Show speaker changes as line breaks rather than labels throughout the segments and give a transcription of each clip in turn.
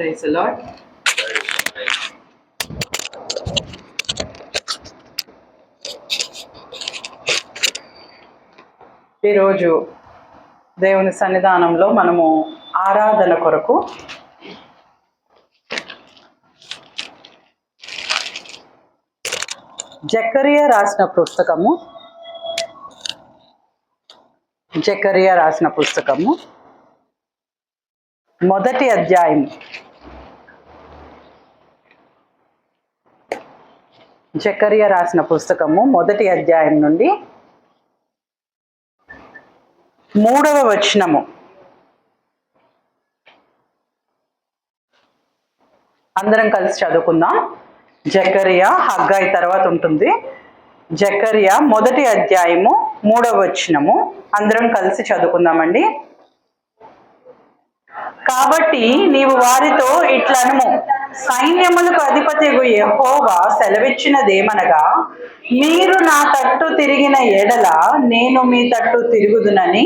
Praise the lord. ఈరోజు దేవుని సన్నిధానంలో మనము ఆరాధన కొరకు జకరియా రాసిన పుస్తకము మొదటి అధ్యాయం. జకరియా రాసిన పుస్తకము మొదటి అధ్యాయం నుండి 3వ వచనము. అందరం కలిసి చదువుకుందాం. జకరియా హగ్గాయి తర్వాత ఉంటుంది. జకరియా మొదటి అధ్యాయము 3వ వచనము. అందరం కలిసి చదువుకుందామండి. కాబట్టి నీవు వారితో ఇట్లనుము, సైన్యములకు అధిపతియగు యెహోవా సెలవిచ్చినదేమనగా, మీరు నా తట్టు తిరిగిన ఎడల నేను మీ తట్టు తిరుగుదునని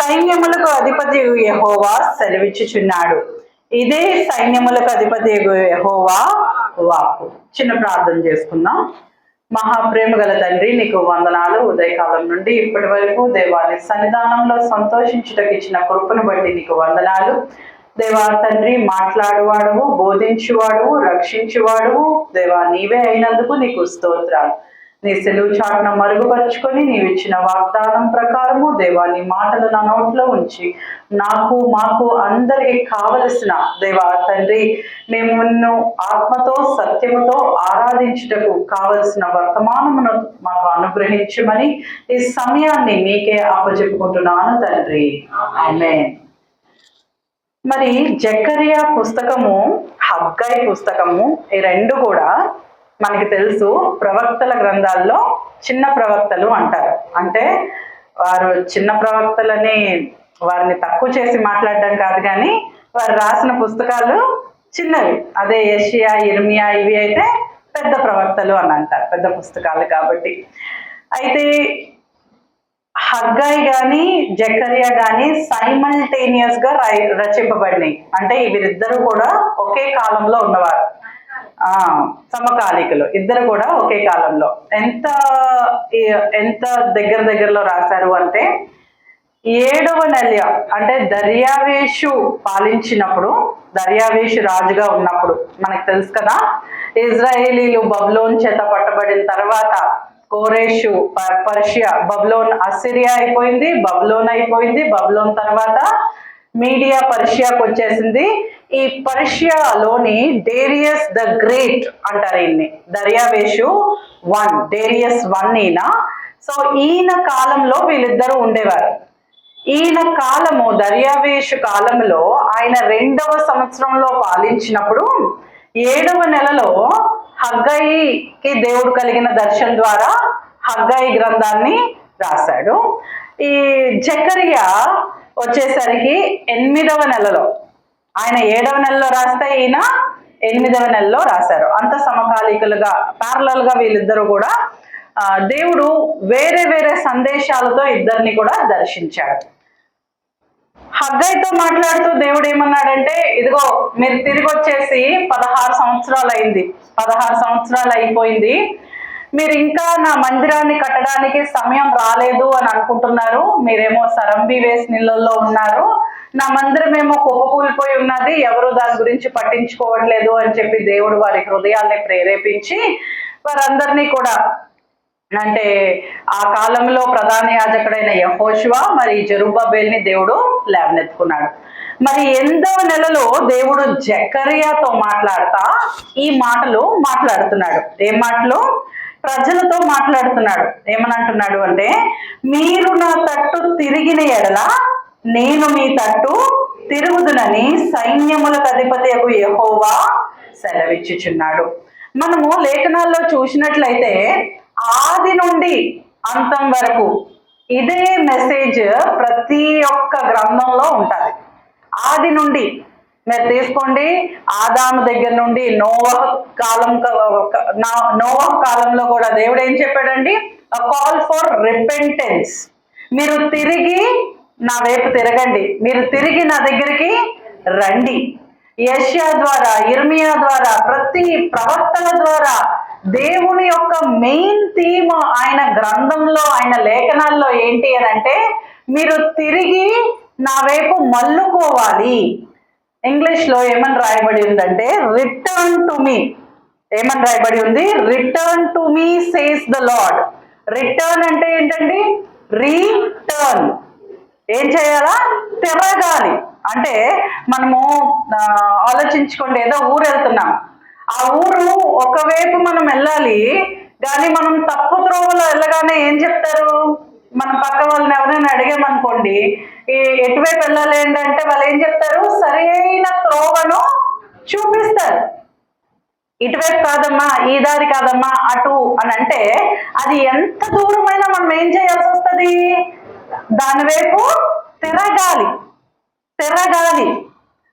సైన్యములకు అధిపతియగు యెహోవా సెలవిచ్చుచున్నాడు. ఇదే సైన్యములకు అధిపతియగు యెహోవా వాక్కు. చిన్న ప్రార్థన చేసుకుందాం. మహాప్రేమ గల తండ్రి, నీకు వందనాలు. ఉదయకాలం నుండి ఇప్పటి వరకు దేవాని సన్నిధానంలో సంతోషించుటకు ఇచ్చిన కృపను బట్టి నీకు వందనాలు. దేవా తండ్రి, మాట్లాడువాడువు, బోధించువాడువు, రక్షించువాడువు దేవా నీవే అయినందుకు నీకు స్తోత్రాలు. నీ సెలవు చాటును మరుగుపరుచుకొని నీవిచ్చిన వాగ్దానం ప్రకారము దేవా నీ మాటలు నా నోట్లో ఉంచి మాకు అందరికి కావలసిన దేవా తండ్రి, మేము ఆత్మతో సత్యముతో ఆరాధించుటకు కావలసిన వర్తమానమును మాకు అనుగ్రహించమని ఈ సమయాన్ని మీకే అప్పచెప్పుకుంటున్నాను తండ్రి. ఆమేన్. మరి జకరియా పుస్తకము, హగ్గాయి పుస్తకము, ఈ రెండు కూడా మనకి తెలుసు ప్రవక్తల గ్రంథాల్లో చిన్న ప్రవక్తలు అంటారు. అంటే వారు చిన్న ప్రవక్తలని వారిని తక్కువ చేసి మాట్లాడడం కాదు, కానీ వారు రాసిన పుస్తకాలు చిన్నవి. అదే యెషయా, ఇర్మియా ఇవి అయితే పెద్ద ప్రవక్తలు అని అంటారు, పెద్ద పుస్తకాలు కాబట్టి. అయితే హగ్గాయి కానీ జకరియా కానీ సైమల్టేనియస్ గా రచింపబడినాయి. అంటే వీరిద్దరూ కూడా ఒకే కాలంలో ఉన్నవారు, సమకాలికులు. ఇద్దరు కూడా ఒకే కాలంలో. ఎంత దగ్గరలో రాశారు అంటే 7వ నెల, అంటే దర్యావేషు పాలించినప్పుడు, దర్యావేషు రాజుగా ఉన్నప్పుడు, మనకు తెలుసు కదా, ఇజ్రాయేలీలు బబులోన్ చేత పట్టబడిన తర్వాత కోరేషు పర్షియా, బబులోన్ అసిరియా అయిపోయింది, బబులోన్ అయిపోయింది. బబులోన్ తర్వాత మీడియా పర్షియాకు వచ్చేసింది. ఈ పర్షియాలోని డేరియస్ ద గ్రేట్ అంటారు ఈయన్ని, దర్యావేషు 1, డేరియస్ 1 ఈయన. సో ఈయన కాలంలో వీళ్ళిద్దరూ ఉండేవారు. ఈయన కాలము, దర్యావేషు కాలంలో ఆయన 2వ సంవత్సరంలో పాలించినప్పుడు 7వ నెలలో హగ్గాయికి దేవుడు కలిగిన దర్శనం ద్వారా హగ్గాయి గ్రంథాన్ని రాశాడు. ఈ జకరియా వచ్చేసరికి 8వ నెలలో, ఆయన 7వ నెలలో రాస్తే ఈయన 8వ నెలలో రాశారు. అంత సమకాలికులుగా, ప్యారలల్ గా వీళ్ళిద్దరూ కూడా దేవుడు వేరే వేరే సందేశాలతో ఇద్దరిని కూడా దర్శించాడు. హగ్గాయితో మాట్లాడుతూ దేవుడు ఏమన్నాడంటే, ఇదిగో మీరు తిరిగి వచ్చేసి 16 సంవత్సరాలు అయింది, 16 సంవత్సరాలు అయిపోయింది, మీరు ఇంకా నా మందిరాన్ని కట్టడానికి సమయం రాలేదు అని అనుకుంటున్నారు. మీరేమో సరంబి వేసి నీళ్ళల్లో ఉన్నారు, నా మందిరం ఏమో కుప్పకూలిపోయి ఉన్నది, ఎవరు దాని గురించి పట్టించుకోవట్లేదు అని చెప్పి దేవుడు వారి హృదయాల్ని ప్రేరేపించి వారందరినీ కూడా, అంటే ఆ కాలంలో ప్రధాన యాజకుడైన యెహోషువ మరి జెరుబ్బాబెల్ని దేవుడు లేవనెత్తుకున్నాడు. మరి 8వ నెలలో దేవుడు జకరియాతో మాట్లాడతా ఈ మాటలు మాట్లాడుతున్నాడు. ఏం మాటలు? ప్రజలతో మాట్లాడుతున్నాడు. ఏమని అంటున్నాడు అంటే, మీరు నా తట్టు తిరిగిన ఎడల నేను మీ తట్టు తిరుగుదునని సైన్యములకు అధిపతియగు యెహోవా సెలవిచ్చుచున్నాడు. మనము లేఖనాల్లో చూసినట్లయితే ఆది నుండి అంతం వరకు ఇదే మెసేజ్ ప్రతి ఒక్క గ్రంథంలో ఉంటుంది. ఆది నుండి మీరు తీసుకోండి, ఆదాము దగ్గర నుండి నోవహు కాలంలో కూడా దేవుడు ఏం చెప్పాడండి? Call for repentance. మీరు తిరిగి నా వైపు తిరగండి, మీరు తిరిగి నా దగ్గరికి రండి. యెషయా ద్వారా, ఇర్మియా ద్వారా, ప్రతి ప్రవక్తల ద్వారా దేవుని యొక్క మెయిన్ థీమ్ ఆయన గ్రంథంలో, ఆయన లేఖనాల్లో ఏంటి అని అంటే, మీరు తిరిగి నా వైపు మల్లుకోవాలి. ఇంగ్లీష్ లో ఏమని రాయబడి ఉందంటే, రిటర్న్ టు మీ. ఏమని రాయబడి ఉంది? Return to me says the lord. Return అంటే ఏంటండి? రీటర్న్. ఏం చేయాలా? తిరగాలి. అంటే మనము ఆలోచించుకోండి, ఏదో ఊరు వెళ్తున్నాం, ఆ ఊరు ఒకవైపు మనం వెళ్ళాలి, కానీ మనం తప్పు త్రోవలో వెళ్ళగానే ఏం చెప్తారు? మన పక్క వాళ్ళని ఎవరైనా అడిగామనుకోండి, ఎటువైపు వెళ్ళాలి ఏంటంటే వాళ్ళు ఏం చెప్తారు? సరైన త్రోవను చూపిస్తారు. ఇటువైపు కాదమ్మా, ఈ దారి కాదమ్మా, అటు అని అంటే అది ఎంత దూరమైనా మనం ఏం చేయాల్సి వస్తుంది? దాని వైపు తిరగాలి.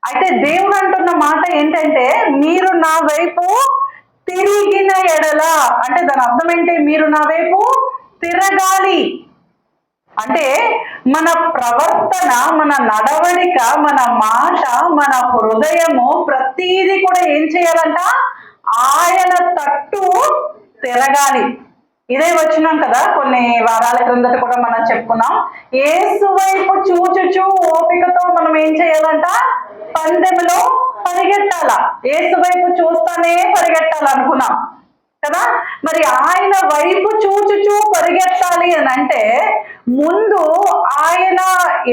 అయితే దేవుడు అంటున్న మాట ఏంటంటే, మీరు నా వైపు తిరిగిన ఎడల అంటే దాని అర్థం ఏంటి? మీరు నా వైపు తిరగాలి అంటే మన ప్రవర్తన, మన నడవడిక, మన మాట, మన హృదయము ప్రతీది కూడా ఏం చేయాలంట? ఆయన తట్టు తిరగాలి. ఇదే వచ్చినాం కదా, కొన్ని వారాల క్రిందట కూడా మనం చెప్పుకున్నాం. యేసు వైపు చూచుచూ ఓపికతో మనం ఏం చేయాలంట? పందెంలో పరిగెట్టాలా. యేసు వైపు చూస్తానే పరిగెట్టాలనుకున్నాం కదా. మరి ఆయన వైపు చూచుచూ పరిగెత్తాలి అని అంటే ముందు ఆయన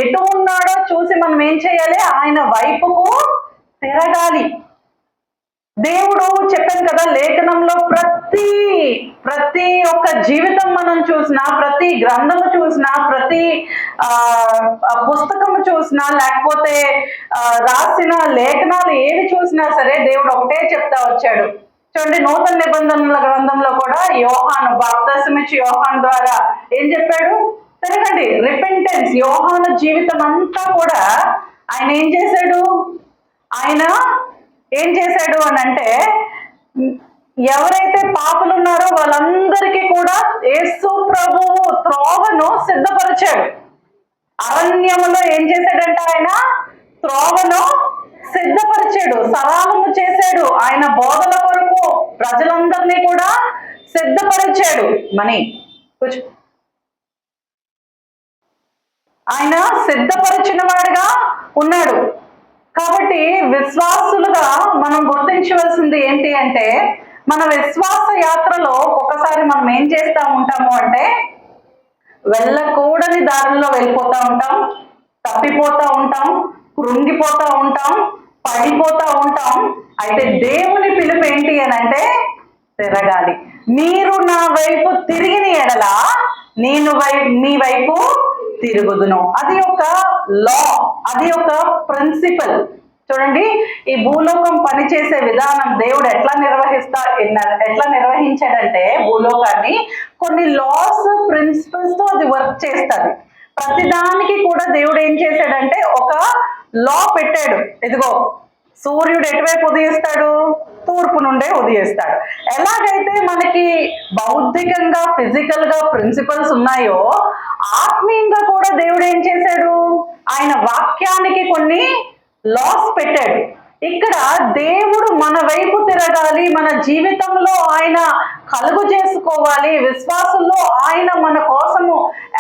ఎటు ఉన్నాడో చూసి మనం ఏం చేయాలి? ఆయన వైపుకు తిరగాలి. దేవుడు చెప్పాను కదా, లేఖనంలో ప్రతి ఒక్క జీవితం మనం చూసినా, ప్రతి గ్రంథము చూసినా, ప్రతి పుస్తకము చూసినా, లేకపోతే రాసిన లేఖనాలు ఏవి చూసినా సరే దేవుడు ఒకటే చెప్తా వచ్చాడు. చూడండి, నూతన నిబంధనల గ్రంథంలో కూడా యోహాను బాప్తిసమిచ్చి యోహాను ద్వారా ఏం చెప్పాడు? తిరగండి, రిపెంటెన్స్. యోహాను జీవితం అంతా కూడా ఆయన ఏం చేశాడు? ఆయన ఏం చేశాడు అని అంటే, ఎవరైతే పాపులు ఉన్నారో వాళ్ళందరికీ కూడా యేసు ప్రభువు త్రోవను సిద్ధపరిచాడు. అరణ్యములో ఏం చేశాడంట? ఆయన త్రోవను సిద్ధపరిచాడు, సరాలము చేశాడు. ఆయన బోధల కొరకు ప్రజలందరినీ కూడా సిద్ధపరిచాడు. ఆయన సిద్ధపరిచిన వాడుగా ఉన్నాడు. కాబట్టి విశ్వాసులుగా మనం గుర్తించవలసింది ఏంటి అంటే, మన విశ్వాస యాత్రలో ఒకసారి మనం ఏం చేస్తూ ఉంటాము అంటే, వెళ్ళకూడని దారుల్లో వెళ్ళిపోతూ ఉంటాం, తప్పిపోతూ ఉంటాం, కృంగిపోతూ ఉంటాం, పడిపోతూ ఉంటాం. అయితే దేవుని పిలుపు ఏంటి అని అంటే, తిరగాలి. మీరు నా వైపు తిరిగిన ఎడల నేను మీ వైపు తిరుగుదును. అది ఒక లా, అది ఒక ప్రిన్సిపల్. చూడండి, ఈ భూలోకం పనిచేసే విధానం దేవుడు ఎట్లా నిర్వహించాడంటే, భూలోకాన్ని కొన్ని లాస్, ప్రిన్సిపల్స్ తో అది వర్క్ చేస్తుంది. ప్రతిదానికి కూడా దేవుడు ఏం చేశాడంటే ఒక లా పెట్టాడు. ఇదిగో, సూర్యుడు ఎటువైపు ఉదయిస్తాడు? తూర్పు నుండే ఉదయిస్తాడు. ఎలాగైతే మనకి భౌతికంగా, ఫిజికల్ గా ప్రిన్సిపల్స్ ఉన్నాయో, ఆత్మీయంగా కూడా దేవుడు ఏం చేశాడు? ఆయన వాక్యానికి కొన్ని లాస్ పెట్టాడు. ఇక్కడ దేవుడు మన వైపు తిరగాలి, మన జీవితంలో ఆయన కలుగు చేసుకోవాలి, విశ్వాసంలో ఆయన మన కోసము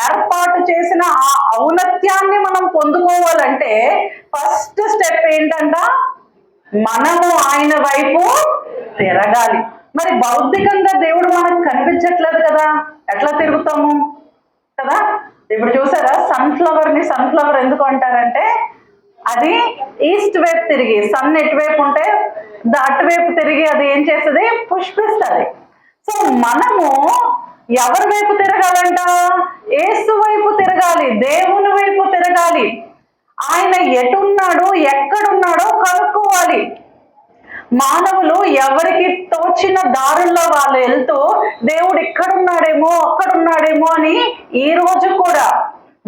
ఏర్పాటు చేసిన ఆ ఔన్నత్యాన్ని మనం పొందుకోవాలంటే ఫస్ట్ స్టెప్ ఏంటంట? మనము ఆయన వైపు తిరగాలి. మరి భౌతికంగా దేవుడు మనకు కనిపించట్లేదు కదా, ఎట్లా తిరుగుతాము కదా? ఇప్పుడు చూసారా, సన్ఫ్లవర్ ఎందుకు అంటారంటే, అది ఈస్ట్ వైపు తిరిగి, సన్ ఎటువైపు ఉంటే అటువైపు తిరిగి అది ఏం చేస్తుంది? పుష్పిస్తుంది. సో మనము ఎవరి వైపు తిరగాలంట? యేసు వైపు తిరగాలి, దేవుని వైపు తిరగాలి. ఆయన ఎటున్నాడు, ఎక్కడున్నాడో కనుక్కోవాలి. మానవులు ఎవరికి తోచిన దారుల్లో వాళ్ళు వెళ్తూ దేవుడు ఇక్కడున్నాడేమో, అక్కడున్నాడేమో అని ఈ రోజు కూడా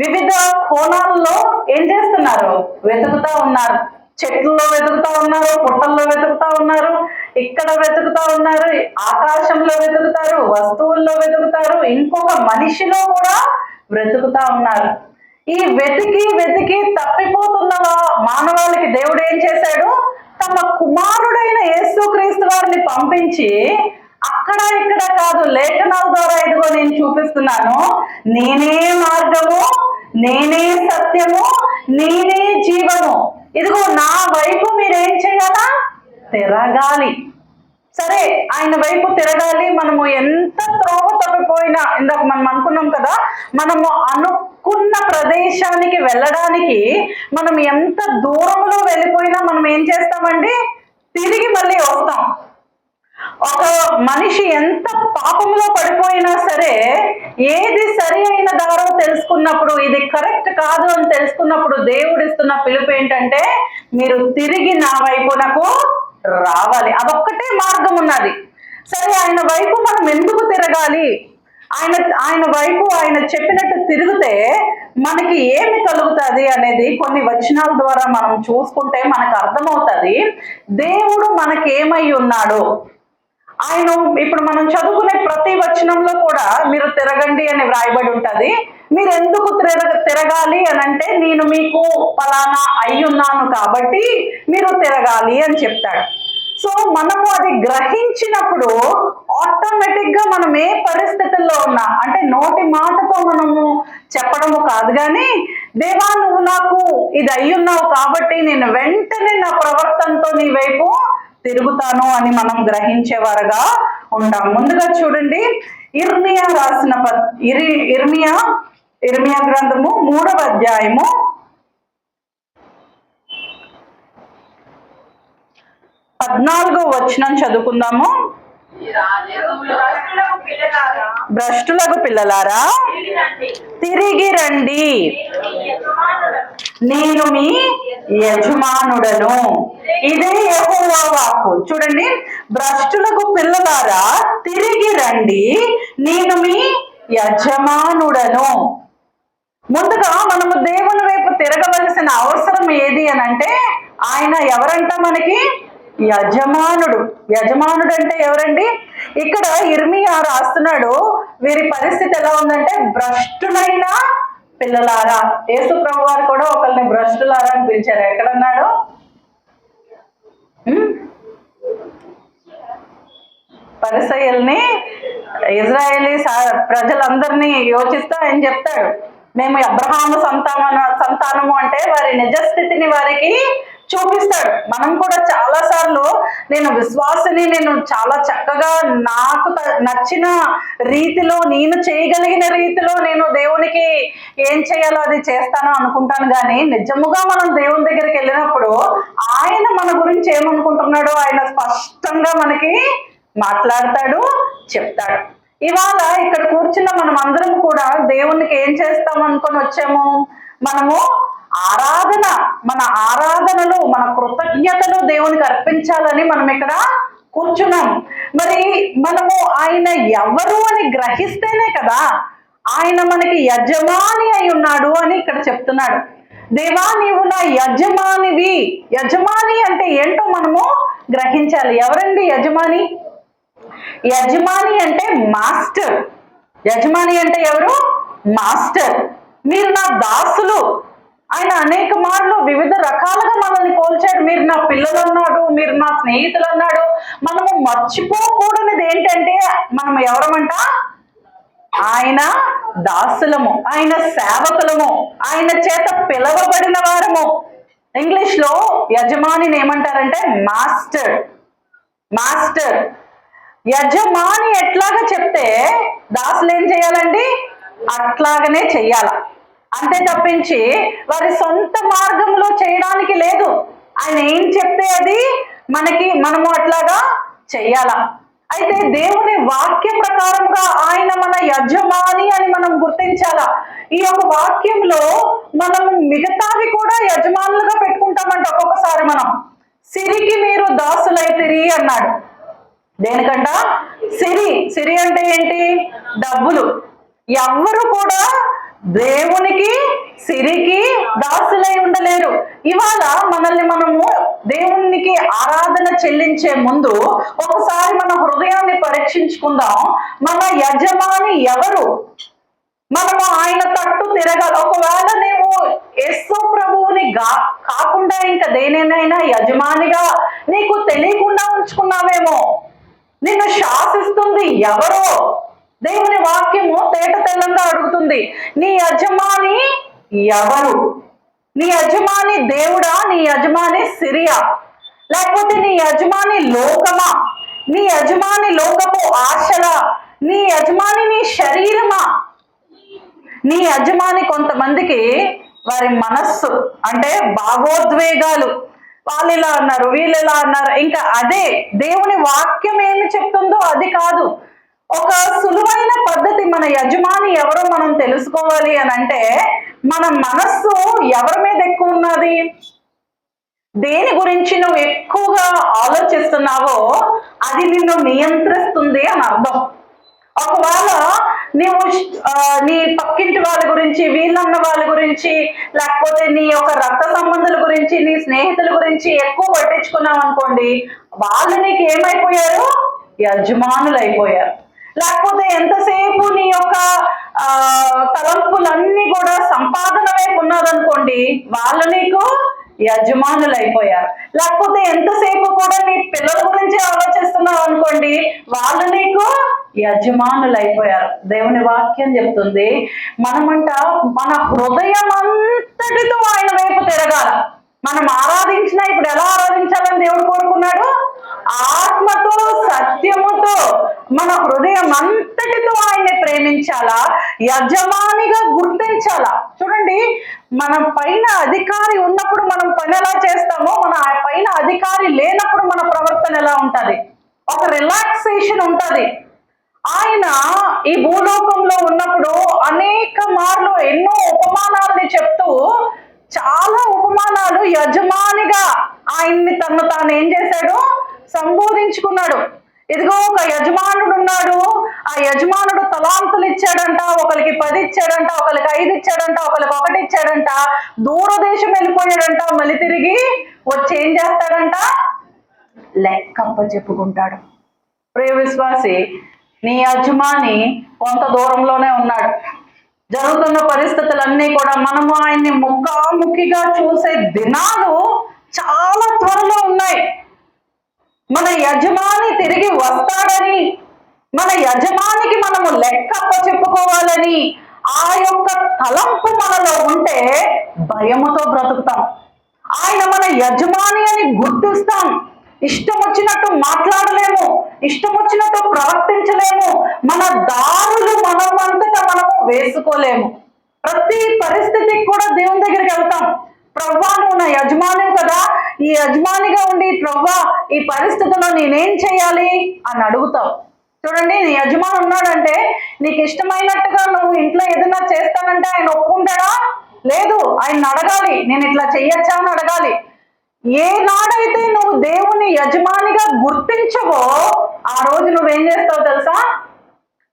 వివిధ కోణాల్లో ఏం చేస్తున్నారు? వెతుకుతా ఉన్నారు. చెట్లలో వెతుకుతా ఉన్నారు, పుట్టల్లో వెతుకుతా ఉన్నారు, ఇక్కడ వెతుకుతా ఉన్నారు, ఆకాశంలో వెతుకుతారు, వస్తువుల్లో వెతుకుతారు, ఇంకొక మనిషిలో కూడా వెతుకుతా ఉన్నారు. ఈ వెతికి తప్పిపోతున్న మానవాళికి దేవుడు ఏం చేశాడు? తమ పంపించి అక్కడ ఇక్కడ కాదు, లేఖనాల ద్వారా ఇదిగో నేను చూపిస్తున్నాను, నేనే మార్గము, నేనే సత్యము, నేనే జీవము. ఇదిగో నా వైపు మీరేం చేయాలా? తిరగాలి. సరే, ఆయన వైపు తిరగాలి. మనము ఎంత త్రోవ తప్పిపోయినా, ఇందాక మనం అనుకున్నాం కదా, మనము అనుకున్న ప్రదేశానికి వెళ్ళడానికి మనం ఎంత దూరంలో వెళ్ళిపోయినా మనం ఏం చేస్తామండి? తిరిగి మళ్ళీ వస్తాం. ఒక మనిషి ఎంత పాపంలో పడిపోయినా సరే, ఏది సరి అయిన దారో తెలుసుకున్నప్పుడు, ఇది కరెక్ట్ కాదు అని తెలుసుకున్నప్పుడు దేవుడు ఇస్తున్న పిలుపు ఏంటంటే, మీరు తిరిగి నా వైపునకు రావాలి. అదొక్కటే మార్గం ఉన్నది. సరే, ఆయన వైపు మనం ఎందుకు తిరగాలి? ఆయన వైపు ఆయన చెప్పినట్టు తిరిగితే మనకి ఏమి కలుగుతుంది అనేది కొన్ని వచనాల ద్వారా మనం చూసుకుంటే మనకు అర్థమవుతుంది. దేవుడు మనకేమై ఉన్నాడు. ఆయన ఇప్పుడు మనం చదువుకునే ప్రతి వచనంలో కూడా మీరు తిరగండి అని వ్రాయబడి ఉంటది. మీరు ఎందుకు తిరగాలి అని అంటే, నేను మీకు ఫలానా అయ్యున్నాను కాబట్టి మీరు తిరగాలి అని చెప్తాడు. సో మనము అది గ్రహించినప్పుడు ఆటోమేటిక్ గా మనం ఏ పరిస్థితుల్లో ఉన్నా, అంటే నోటి మాటతో మనము చెప్పడము కాదు, కానీ దేవా నువ్వు నాకు ఇది అయ్యున్నావు కాబట్టి నేను వెంటనే నా ప్రవర్తనతో నీ వైపు తిరుగుతాను అని మనం గ్రహించేవారుగా ఉంటాం. ముందుగా చూడండి, ఇర్మియా రాసిన ఇర్మియా గ్రంథము 3వ అధ్యాయము 14వ వచనం చదువుకుందాము. భ్రష్టులకు పిల్లలారా తిరిగి రండి, నేను మీ యజమానుడను. ఇదే యెహోవా వాక్కు. చూడండి, భ్రష్టులకు పిల్లలారా తిరిగి రండి, నేను మీ యజమానుడను. ముందుగా మనము దేవుని వైపు తిరగవలసిన అవసరం ఏది అని అంటే, ఆయన ఎవరంట? మనకి యజమానుడు. యజమానుడు అంటే ఎవరండి? ఇక్కడ ఇర్మియా రాస్తున్నాడు, వీరి పరిస్థితి ఎలా ఉందంటే, భ్రష్టులైన పిల్లలారా. యేసు ప్రభు వారు కూడా ఒకరిని భ్రష్టులారా అని పిలిచారు. ఎక్కడన్నాడు? పరిసయ్యుల్ని, ఇజ్రాయేలీ ప్రజలందరినీ యోచిస్తూ ఆయన చెప్తాడు, మేము అబ్రహాము సంతానము అంటే వారి నిజస్థితిని వారికి చూపిస్తాడు. మనం కూడా చాలా సార్లు నేను విశ్వాసిని, నేను చాలా చక్కగా నాకు నచ్చిన రీతిలో, నేను చేయగలిగిన రీతిలో నేను దేవునికి ఏం చేయాలో అది చేస్తాను అనుకుంటాను. కానీ నిజముగా మనం దేవుని దగ్గరికి వెళ్ళినప్పుడు ఆయన మన గురించి ఏమనుకుంటున్నాడో ఆయన స్పష్టంగా మనకి మాట్లాడతాడు, చెప్తాడు. ఇవాళ ఇక్కడ కూర్చున్న మనం అందరం కూడా దేవునికి ఏం చేస్తాం అనుకొని వచ్చాము? మనము ఆరాధన, మన ఆరాధనలు, మన కృతజ్ఞతలు దేవునికి అర్పించాలని మనం ఇక్కడ కూర్చున్నాం. మరి మనము ఆయన ఎవరు అని గ్రహిస్తేనే కదా ఆయన మనకి యజమాని అయి ఉన్నాడు అని ఇక్కడ చెప్తున్నాడు. దేవా నీవు నా యజమానివి. యజమాని అంటే ఏంటో మనము గ్రహించాలి. ఎవరండి యజమాని? యజమాని అంటే మాస్టర్. యజమాని అంటే ఎవరు? మాస్టర్. మీరు నా దాసులు. ఆయన అనేక మార్లు వివిధ రకాలుగా మనల్ని పోల్చాడు. మీరు నా పిల్లలు అన్నాడు, మీరు నా స్నేహితులు అన్నాడు. మనము మర్చిపోకూడనిది ఏంటంటే, మనం ఎవరమంట? ఆయన దాసులము, ఆయన సేవకులము, ఆయన చేత పిలవబడిన వారము. ఇంగ్లీష్ లో యజమానిని ఏమంటారంటే మాస్టర్. మాస్టర్. యజమాని ఎట్లాగా చెప్తే దాసులు ఏం చేయాలండి? అట్లాగనే చెయ్యాల. అంతే తప్పించి వారి సొంత మార్గంలో చేయడానికి లేదు. ఆయన ఏం చెప్తే అది మనము అట్లాగా చెయ్యాలా. అయితే దేవుని వాక్య ప్రకారంగా ఆయన మన యజమాని అని మనం గుర్తించాలా. ఈ యొక్క వాక్యంలో మనము మిగతావి కూడా యజమానులుగా పెట్టుకుంటామంట. ఒక్కొక్కసారి మనం సిరికి మీరు దాసులైతిరి అన్నాడు. దేనికంట? సిరి అంటే ఏంటి? డబ్బులు. ఎవ్వరు కూడా దేవునికి, సిరికి దాసులై ఉండలేరు. ఇవాళ మనల్ని మనము దేవునికి ఆరాధన చెల్లించే ముందు ఒకసారి మన హృదయాన్ని పరీక్షించుకుందాం. మన యజమాని ఎవరు? మనము ఆయన తట్టు తిరగాలి. ఒకవేళ నీవు యేసు ప్రభువుని కాకుండా ఇంకా దేనినైనా యజమానిగా నీకు తెలియకుండా ఉంచుకున్నావేమో. నిన్ను శాసిస్తుంది ఎవరో? దేవుని వాక్యము తేట తెల్లంగా అడుగుతుంది. నీ యజమాని ఎవరు? నీ యజమాని దేవుడా? నీ యజమాని సిరియా? లేకపోతే నీ యజమాని లోకమా? నీ యజమాని లోకపు ఆశలా? నీ యజమాని నీ శరీరమా? నీ యజమాని కొంతమందికి వారి మనస్సు అంటే భావోద్వేగాలు, వాళ్ళు ఇలా అన్నారు, వీళ్ళు ఇలా అన్నారు. ఇంకా అదే దేవుని వాక్యం ఏమి చెప్తుందో అది కాదు. ఒక సులువైన పద్ధతి, మన యజమాని ఎవరో మనం తెలుసుకోవాలి అని అంటే మన మనస్సు ఎవరి మీద ఎక్కువ ఉన్నది, దేని గురించి నువ్వు ఎక్కువగా ఆలోచిస్తున్నావో అది నిన్ను నియంత్రిస్తుంది అని అర్థం. ఒకవేళ నీవు నీ పక్కింటి వాళ్ళ గురించి, వీళ్ళన్న వాళ్ళ గురించి, లేకపోతే నీ యొక్క రక్త సంబంధుల గురించి, నీ స్నేహితుల గురించి ఎక్కువ పట్టించుకున్నావు అనుకోండి, వాళ్ళు నీకు ఏమైపోయారు? యజమానులు అయిపోయారు. లేకపోతే ఎంతసేపు నీ యొక్క తలంపులన్నీ కూడా సంపాదన వైపు ఉన్నదనుకోండి, వాళ్ళు నీకు యజమానులు అయిపోయారు. లేకపోతే ఎంతసేపు కూడా నీ పిల్లల గురించి ఆలోచిస్తున్నావు అనుకోండి, వాళ్ళు నీకు యజమానులు అయిపోయారు. దేవుని వాక్యం చెప్తుంది మనమంట మన హృదయం అంతటితో ఆయన వైపు తిరగాల. మనం ఆరాధించినా ఇప్పుడు ఎలా ఆరాధించాలని దేవుడు కోరుకున్నాడు? ఆత్మతో సత్యముతో మన హృదయం అంతటితో ఆయన్ని ప్రేమించాలా, యజమానిగా గుర్తించాలా. చూడండి, మన పైన అధికారి ఉన్నప్పుడు మనం పని ఎలా చేస్తామో, మన పైన అధికారి లేనప్పుడు మన ప్రవర్తన ఎలా ఉంటది? ఒక రిలాక్సేషన్ ఉంటది. ఆయన ఈ భూలోకంలో ఉన్నప్పుడు అనేక మార్లు ఎన్నో ఉపమానాలని చెప్తూ, చాలా ఉపమానాలు యజమానిగా ఆయన్ని తను తాను ఏం చేశాడు? సంబోధించుకున్నాడు. ఇదిగో ఒక యజమానుడు ఉన్నాడు, ఆ యజమానుడు తలాంతులు ఇచ్చాడంట, ఒకరికి 10 ఇచ్చాడంట, ఒకరికి 5 ఇచ్చాడంట, ఒకరికి 1 ఇచ్చాడంట, దూరదేశం వెళ్ళిపోయాడంట, మళ్ళీ తిరిగి వచ్చి ఏం చేస్తాడంట? లెక్కప్ప చెప్పుకుంటాడు. ప్రియ విశ్వాసి, నీ యజమాని కొంత దూరంలోనే ఉన్నాడు. జరుగుతున్న పరిస్థితులన్నీ కూడా మనము ఆయన్ని ముఖాముఖిగా చూసే దినాలు చాలా త్వరలో ఉన్నాయి. మన యజమాని తిరిగి వస్తాడని, మన యజమానికి మనము లెక్కప్ప చెప్పుకోవాలని ఆ యొక్క తలంపు మనలో ఉంటే భయముతో బ్రతుకుతాం. ఆయన మన యజమాని అని గుర్తిస్తాం. ఇష్టం వచ్చినట్టు మాట్లాడలేము, ఇష్టం వచ్చినట్టు ప్రవర్తించలేము, మన దారులు మనమంతటా మనము వేసుకోలేము. ప్రతి పరిస్థితికి కూడా దేవుని దగ్గరికి వెళ్తాం. ప్రవ్వా, నువ్వు నా యజమాని కదా, ఈ యజమానిగా ఉండి ప్రవ్వా ఈ పరిస్థితిలో నేనేం చేయాలి అని అడుగుతావు. చూడండి, నీ యజమాని ఉన్నాడంటే నీకు ఇష్టమైనట్టుగా నువ్వు ఇంట్లో ఏదైనా చేస్తానంటే ఆయన ఒప్పుకుంటాడా? లేదు. ఆయన అడగాలి, నేను ఇట్లా చెయ్యొచ్చా అని అడగాలి. ఏ నాడైతే నువ్వు దేవుని యజమానిగా గుర్తించవో ఆ రోజు నువ్వేం చేస్తావు తెలుసా?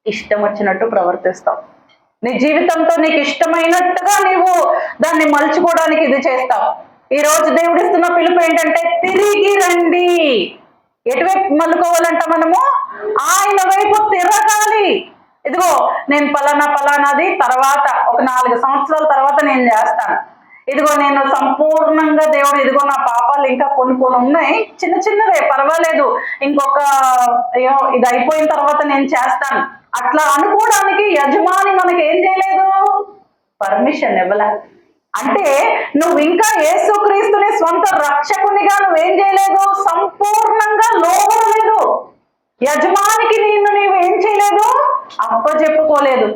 ఇష్టం వచ్చినట్టు ప్రవర్తిస్తావు. నీ జీవితంతో నీకు ఇష్టమైనట్టుగా నీవు దాన్ని మలుచుకోవడానికి ఇది చేస్తావు. ఈ రోజు దేవుడిస్తున్న పిలుపు ఏంటంటే తిరిగి రండి. ఎటువైపు మలుకోవాలంట? మనము ఆయన వైపు తిరగాలి. ఇదిగో నేను పలానాది తర్వాత ఒక 4 సంవత్సరాల తర్వాత నేను చేస్తాను. ఇదిగో నేను సంపూర్ణంగా దేవుడు, ఇదిగో నా పాపాలు ఇంకా కొన్ని ఉన్నాయి, చిన్న చిన్నవే, పర్వాలేదు, ఇంకొక ఇది అయిపోయిన తర్వాత నేను చేస్తాను అట్లా అనుకోవడానికి యజమాని మనకి ఏం చేయలేదు? పర్మిషన్ ఇవ్వలే. అంటే నువ్వు ఇంకా యేసుక్రీస్తుని స్వంత రక్షకునిగా నువ్వేం చేయలేదు? సంపూర్ణంగా లోబడలేదు. యజమానికి నీవు ఏం చేయలేదు? అప్పచెప్పుకోలేదు.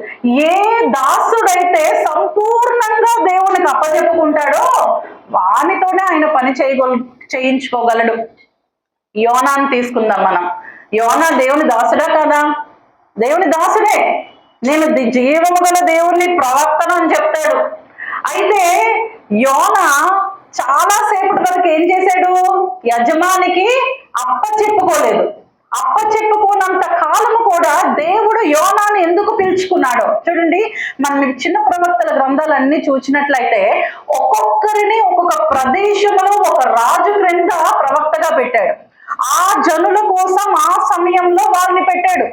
ఏ దాసుడైతే సంపూర్ణంగా దేవునికి అప్పచెప్పుకుంటాడో వానితోనే ఆయన పని చేయించుకోగలడు. యోనాని తీసుకుందాం మనం. యోనా దేవుని దాసుడా కాదా? దేవుని దాసుడే. నేను జీవము గల దేవుని ప్రవక్తను అని చెప్తాడు. అయితే యోనా చాలా సేపటి వరకు ఏం చేశాడు? యజమానికి అప్పచెప్పుకోలేదు. అప్పచెప్పుకోనంత కాలము కూడా దేవుడు యోనాని ఎందుకు పిలుచుకున్నాడో చూడండి. మనం చిన్న ప్రవక్తల గ్రంథాలన్నీ చూసినట్లయితే ఒక్కొక్కరిని ఒక్కొక్క ప్రదేశంలో ఒక రాజు క్రింద ప్రవక్తగా పెట్టాడు. ఆ జనుల కోసం ఆ సమయంలో వారిని పెట్టాడు.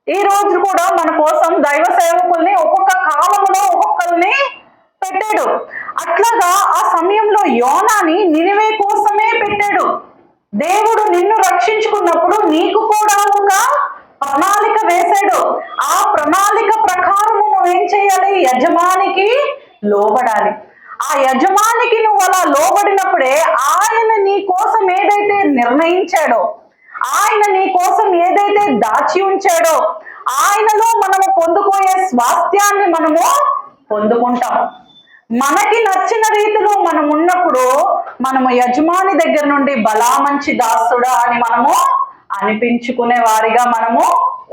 ఈ రోజు కూడా మన కోసం దైవ సేవకుల్ని ఒక్కొక్క కాలంలో ఒక్కొక్కరిని పెట్టాడు. అట్లాగా ఆ సమయంలో యోనాని నినివే కోసమే పెట్టాడు. దేవుడు నిన్ను రక్షించుకున్నప్పుడు నీకు కూడా ఒక ప్రణాళిక వేశాడు. ఆ ప్రణాళిక ప్రకారము నువ్వేం చేయాలి? యజమానికి లోబడాలి. ఆ యజమానికి నువ్వు అలా లోబడినప్పుడే ఆయన నీ కోసం ఏదైతే నిర్ణయించాడో, ఆయన నీ కోసం ఏదైతే దాచి ఉంచాడో, ఆయనలో మనము పొందుకోయే స్వాస్థ్యాన్ని మనము పొందుకుంటాం. మనకి నచ్చిన రీతిలో మనం ఉన్నప్పుడు మనము యజమాని దగ్గర నుండి బలా మంచి దాసుడా అని మనము అనిపించుకునే వారిగా మనము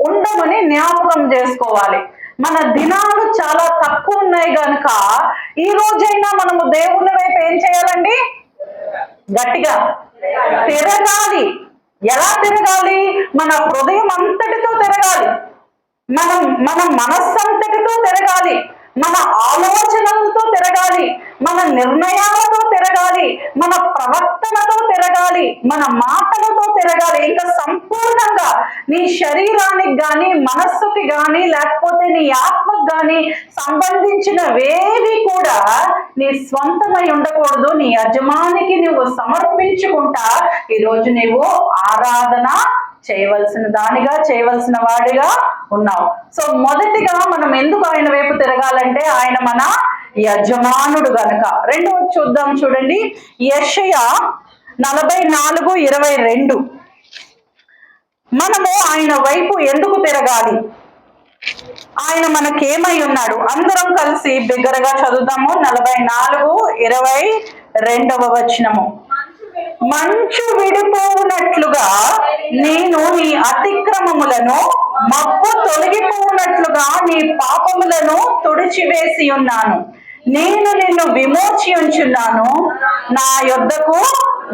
ఉండమని జ్ఞాపకం చేసుకోవాలి. మన దినాలు చాలా తక్కువ ఉన్నాయి కనుక ఈ రోజైనా మనము దేవుని వైపు ఏం చేయాలండి? గట్టిగా తిరగాలి. ఎలా తిరగాలి? మన హృదయం అంతటితో తిరగాలి, మన మనస్సంతటితో తిరగాలి, మన ఆలోచనలతో తిరగాలి, మన నిర్ణయాలతో తిరగాలి, మన ప్రవర్తనతో తిరగాలి, మన మాటలతో తిరగాలి. ఇంకా సంపూర్ణంగా నీ శరీరానికి గాని, మనస్సుకి గాని, లేకపోతే నీ ఆత్మకు గాని సంబంధించినవేవి కూడా నీ స్వంతమై ఉండకూడదు. నీ యజమానికి నువ్వు సమర్పించుకుంటా ఈరోజు నీవు ఆరాధన చేయవలసిన దానిగా, చేయవలసిన వాడిగా ఉన్నావు. సో మొదటిగా మనం ఎందుకు ఆయన వైపు తిరగాలంటే ఆయన మన యజమానుడు గనుక. రెండవ చూద్దాం, చూడండి. యెషయా 44:22. మనము ఆయన వైపు ఎందుకు తిరగాలి? ఆయన మనకేమై ఉన్నాడు? అందరం కలిసి బిగ్గరగా చదువుతాము. 44:22 మంచు విడిపోవునట్లుగా నేను నీ అతిక్రమములను, మబ్బు తొలగిపోవునట్లుగా నీ పాపములను తుడిచివేసి ఉన్నాను. నేను నిన్ను విమోచి ఉంచున్నాను. నా యొద్దకు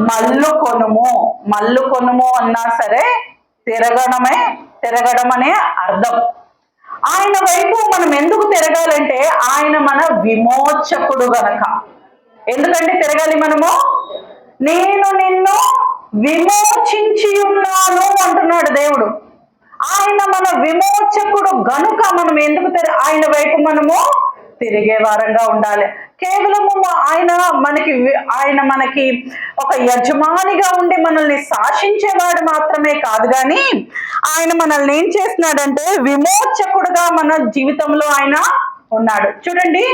మల్లు కొనుము. మల్లు కొనుము అన్నా సరే తిరగడం అనే అర్థం. ఆయన వైపు మనం ఎందుకు తిరగాలంటే ఆయన మన విమోచకుడు గనక. ఎందుకంటే తిరగాలి మనము? నేను నిన్ను విమోచించి ఉన్నాను అంటున్నాడు దేవుడు. ఆయన మన విమోచకుడు గనుక మనం ఎందుకు ఆయన వైపు మనము తిరిగే వారంగా ఉండాలి. కేవలము ఆయన మనకి ఒక యజమానిగా ఉండి మనల్ని శాసించేవాడు మాత్రమే కాదు, కానీ ఆయన మనల్ని ఏం చేస్తున్నాడంటే విమోచకుడుగా మన జీవితంలో ఆయన ఉన్నాడు. చూడండి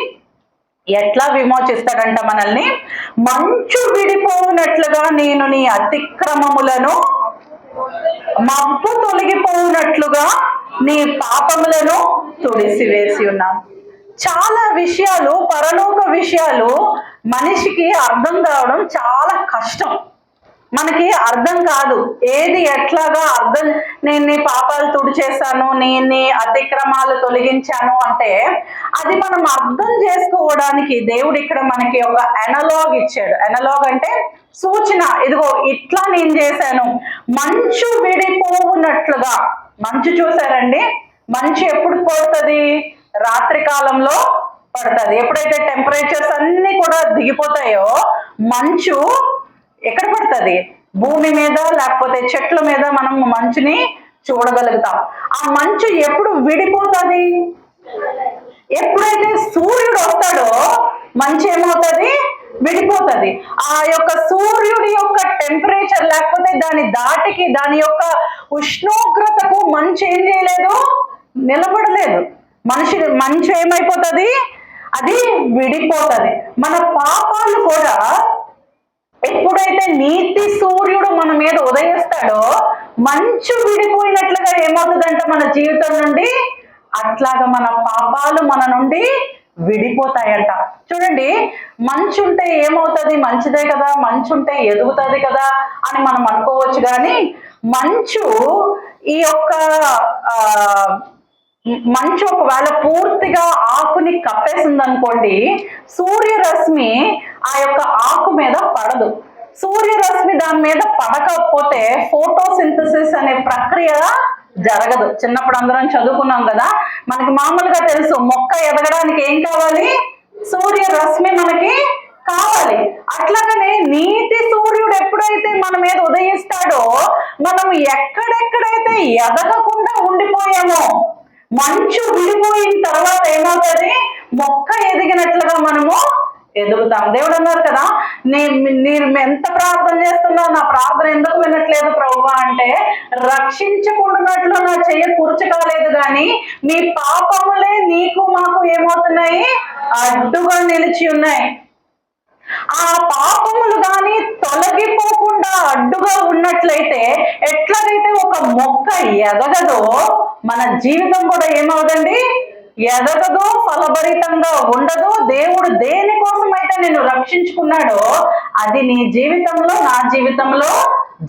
ఎట్లా విమోచిస్తాడంట మనల్ని. మంచు విడిపోవునట్లుగా నేను నీ అతిక్రమములను, మబ్బు తొలగిపోవునట్లుగా నీ పాపములను తుడిసివేసి ఉన్నాను. చాలా విషయాలు, పరలోక విషయాలు మనిషికి అర్థం కావడం చాలా కష్టం. మనకి అర్థం కాదు ఏది ఎట్లాగా అర్థం. నేను నీ పాపాలు తుడిచేశాను, నేను నీ అతిక్రమాలు తొలగించాను అంటే అది మనం అర్థం చేసుకోవడానికి దేవుడు ఇక్కడ మనకి ఒక ఎనలాగ్ ఇచ్చాడు. ఎనలాగ్ అంటే సూచన. ఇదిగో ఇట్లా నేను చేశాను. మంచు విడిపోవునట్లుగా. మంచు చూసారండి? మంచు ఎప్పుడు పడుతుంది? రాత్రి కాలంలో పడుతుంది. ఎప్పుడైతే టెంపరేచర్స్ అన్ని కూడా దిగిపోతాయో మంచు ఎక్కడ పడుతుంది? భూమి మీద, లేకపోతే చెట్ల మీద మనం మంచుని చూడగలుగుతాం. ఆ మంచు ఎప్పుడు విడిపోతుంది? ఎప్పుడైతే సూర్యుడు వస్తాడో మంచు ఏమవుతుంది? విడిపోతుంది. ఆ యొక్క సూర్యుడి యొక్క టెంపరేచర్ లేకపోతే దాని దాటికి, దాని యొక్క ఉష్ణోగ్రతకు మంచు ఏం చేయలేదు? నిలబడలేదు. మంచు ఏమైపోతుంది? అది విడిపోతుంది. మన పాపాలు కూడా ఎప్పుడైతే నీతి సూర్యుడు మన మీద ఉదయిస్తాడో మంచు విడిపోయినట్లుగా ఏమవుతుందంట మన జీవితం నుండి? అట్లాగా మన పాపాలు మన నుండి విడిపోతాయంట. చూడండి, మంచు ఉంటే ఏమవుతుంది? మంచిదే కదా, మంచు ఉంటే ఎదుగుతుంది కదా అని మనం అనుకోవచ్చు. కానీ మంచు ఈ యొక్క మంచు ఒకవేళ పూర్తిగా ఆకుని కప్పేసింది అనుకోండి, సూర్యరశ్మి ఆ యొక్క ఆకు మీద పడదు. సూర్యరశ్మి దాని మీద పడకపోతే ఫోటోసింథసిస్ అనే ప్రక్రియ జరగదు. చిన్నప్పుడు అందరం చదువుకున్నాం కదా, మనకి మామూలుగా తెలుసు మొక్క ఎదగడానికి ఏం కావాలి? సూర్యరశ్మి మనకి కావాలి. అట్లాగనే నీతి సూర్యుడు ఎప్పుడైతే మన మీద ఉదయిస్తాడో మనం ఎక్కడెక్కడైతే ఎదగకుండా ఉండిపోయామో మంచు విడిపోయిన తర్వాత ఏమవుతుంది? మొక్క ఎదిగినట్లుగా మనము ఎదుగుతాం. దేవుడు అన్నారు కదా, మీరు ఎంత ప్రార్థన చేస్తున్నా నా ప్రార్థన ఎందుకు వినట్లేదు ప్రభువా అంటే, రక్షించకుండానట్లు నా చెయ్యి కూర్చు కాలేదు కానీ మీ పాపములే నీకు మాకు ఏమవుతున్నాయి, అడ్డుగా నిలిచి ఉన్నాయి. ఆ పాపములు కానీ తొలగిపోకుండా అడ్డుగా ఉన్నట్లయితే, ఎట్లాగైతే ఒక మొక్క ఎదగదో మన జీవితం కూడా ఏమవుదండి, ఎదగదు, ఫలభరితంగా ఉండదు. దేవుడు దేనికోసం అయితే నేను రక్షించుకున్నాడో అది నీ జీవితంలో నా జీవితంలో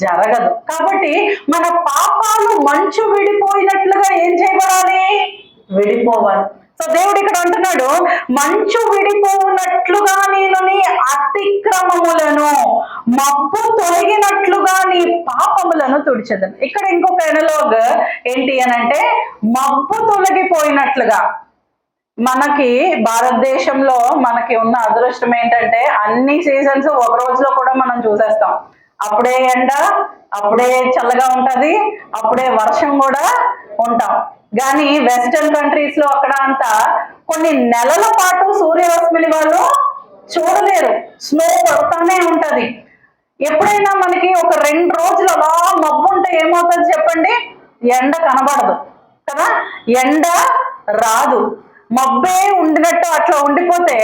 జరగదు. కాబట్టి మన పాపాలు మంచు విడిపోయినట్లుగా ఏం చేయబడాలి, విడిపోవాలి. సో దేవుడు ఇక్కడ అంటున్నాడు, మంచు విడిపోనట్లుగా నేను నీ అతిక్రమములను, మబ్బు తొలగినట్లుగా నీ పాపములను తుడిచెదను. ఇక్కడ ఇంకొక ఎనలోగ్ ఏంటి అని అంటే, మబ్బు తొలగిపోయినట్లుగా. మనకి భారతదేశంలో మనకి ఉన్న అదృష్టం ఏంటంటే, అన్ని సీజన్స్ ఒక రోజులో కూడా మనం చూసేస్తాం. అప్పుడే ఎండ, అప్పుడే చల్లగా ఉంటది, అప్పుడే వర్షం కూడా ఉంటాం. కానీ వెస్టర్న్ కంట్రీస్ లో అక్కడ అంతా కొన్ని నెలల పాటు సూర్యరశ్మిని వాళ్ళు చూడలేరు, స్నో పడుతూనే ఉంటది. ఎప్పుడైనా మనకి ఒక 2 రోజులు అలా మబ్బు ఉంటే ఏమవుతుంది చెప్పండి, ఎండ కనబడదు కదా, ఎండ రాదు. మబ్బే ఉండినట్టు అట్లా ఉండిపోతే,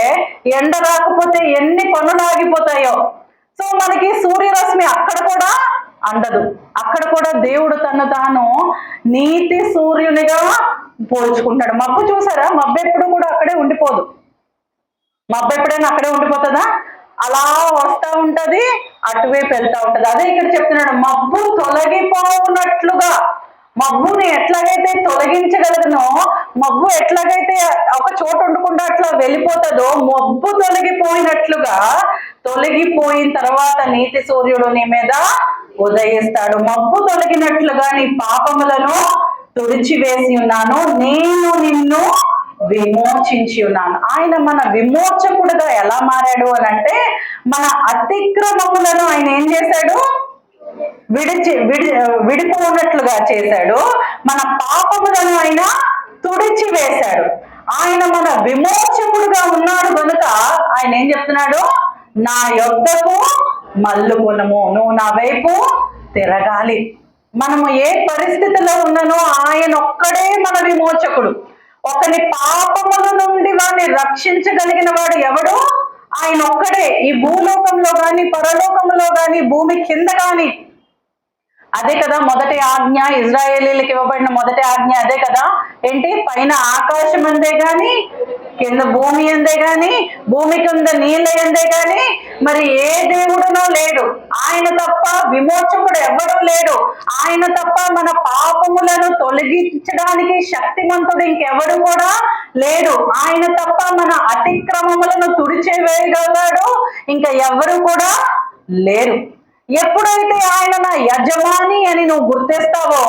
ఎండ రాకపోతే ఎన్ని పనులు ఆగిపోతాయో. సో మనకి సూర్యరశ్మి అక్కడ కూడా అందదు. అక్కడ కూడా దేవుడు తను తాను నీతి సూర్యునిగా పోల్చుకుంటాడు. మబ్బు చూసారా, మబ్బు ఎప్పుడు కూడా అక్కడే ఉండిపోదు. మబ్బు ఎప్పుడైనా అక్కడే ఉండిపోతుందా, అలా వస్తా ఉంటది, అటువైపు వెళ్తా ఉంటది. అదే ఇక్కడ చెప్తున్నాడు, మబ్బు తొలగిపోనట్లుగా. మబ్బుని ఎట్లాగైతే తొలగించగలగనో, మబ్బు ఎట్లాగైతే ఒక చోట ఉండకుండా అట్లా వెళ్ళిపోతుందో, మబ్బు తొలగిపోయినట్లుగా తొలగిపోయిన తర్వాత నీతి సూర్యుడు నీ మీద ఉదయిస్తాడు. మబ్బు తొలగినట్లుగా నీ పాపములను తుడిచివేసి ఉన్నాను, నేను నిన్ను విమోచించి ఉన్నాను. ఆయన మన విమోచకుడుగా ఎలా మారాడు అని అంటే, మన అతిక్రమములను ఆయన ఏం చేశాడు, విడిపోనట్లుగా చేశాడు. మన పాపములను ఆయన తుడిచి వేశాడు. ఆయన మన విమోచకుడుగా ఉన్నాడు కనుక ఆయన ఏం చెప్తున్నాడు, నా యొద్దకు మల్లుకొనుము, నువ్వు నా వైపు తిరగాలి. మనము ఏ పరిస్థితిలో ఉన్నానో ఆయన ఒక్కడే మన విమోచకుడు. ఒకరి పాపముల నుండి వాడిని రక్షించగలిగిన వాడు ఎవడు, ఆయన ఒక్కడే. ఈ భూలోకంలో గాని, పరలోకంలో గాని, భూమి కింద గాని. అదే కదా మొదటి ఆజ్ఞ, ఇజ్రాయేలీలకు ఇవ్వబడిన మొదటి ఆజ్ఞ అదే కదా. ఏంటి, పైన ఆకాశం అందే గాని, కింద భూమి అందే గాని, భూమి కింద నీళ్ళ అందే గాని మరి ఏ దేవుడునో లేడు. ఆయన తప్ప విమోచకుడు ఎవ్వడూ లేడు. ఆయన తప్ప మన పాపములను తొలగించడానికి శక్తిమంతుడు ఇంకెవడు కూడా లేడు. ఆయన తప్ప మన అతిక్రమములను తుడిచివేయగలడు ఇంకా ఎవరు కూడా లేరు. ఎప్పుడైతే ఆయన నా యజమాని అని నువ్వు గుర్తిస్తావో,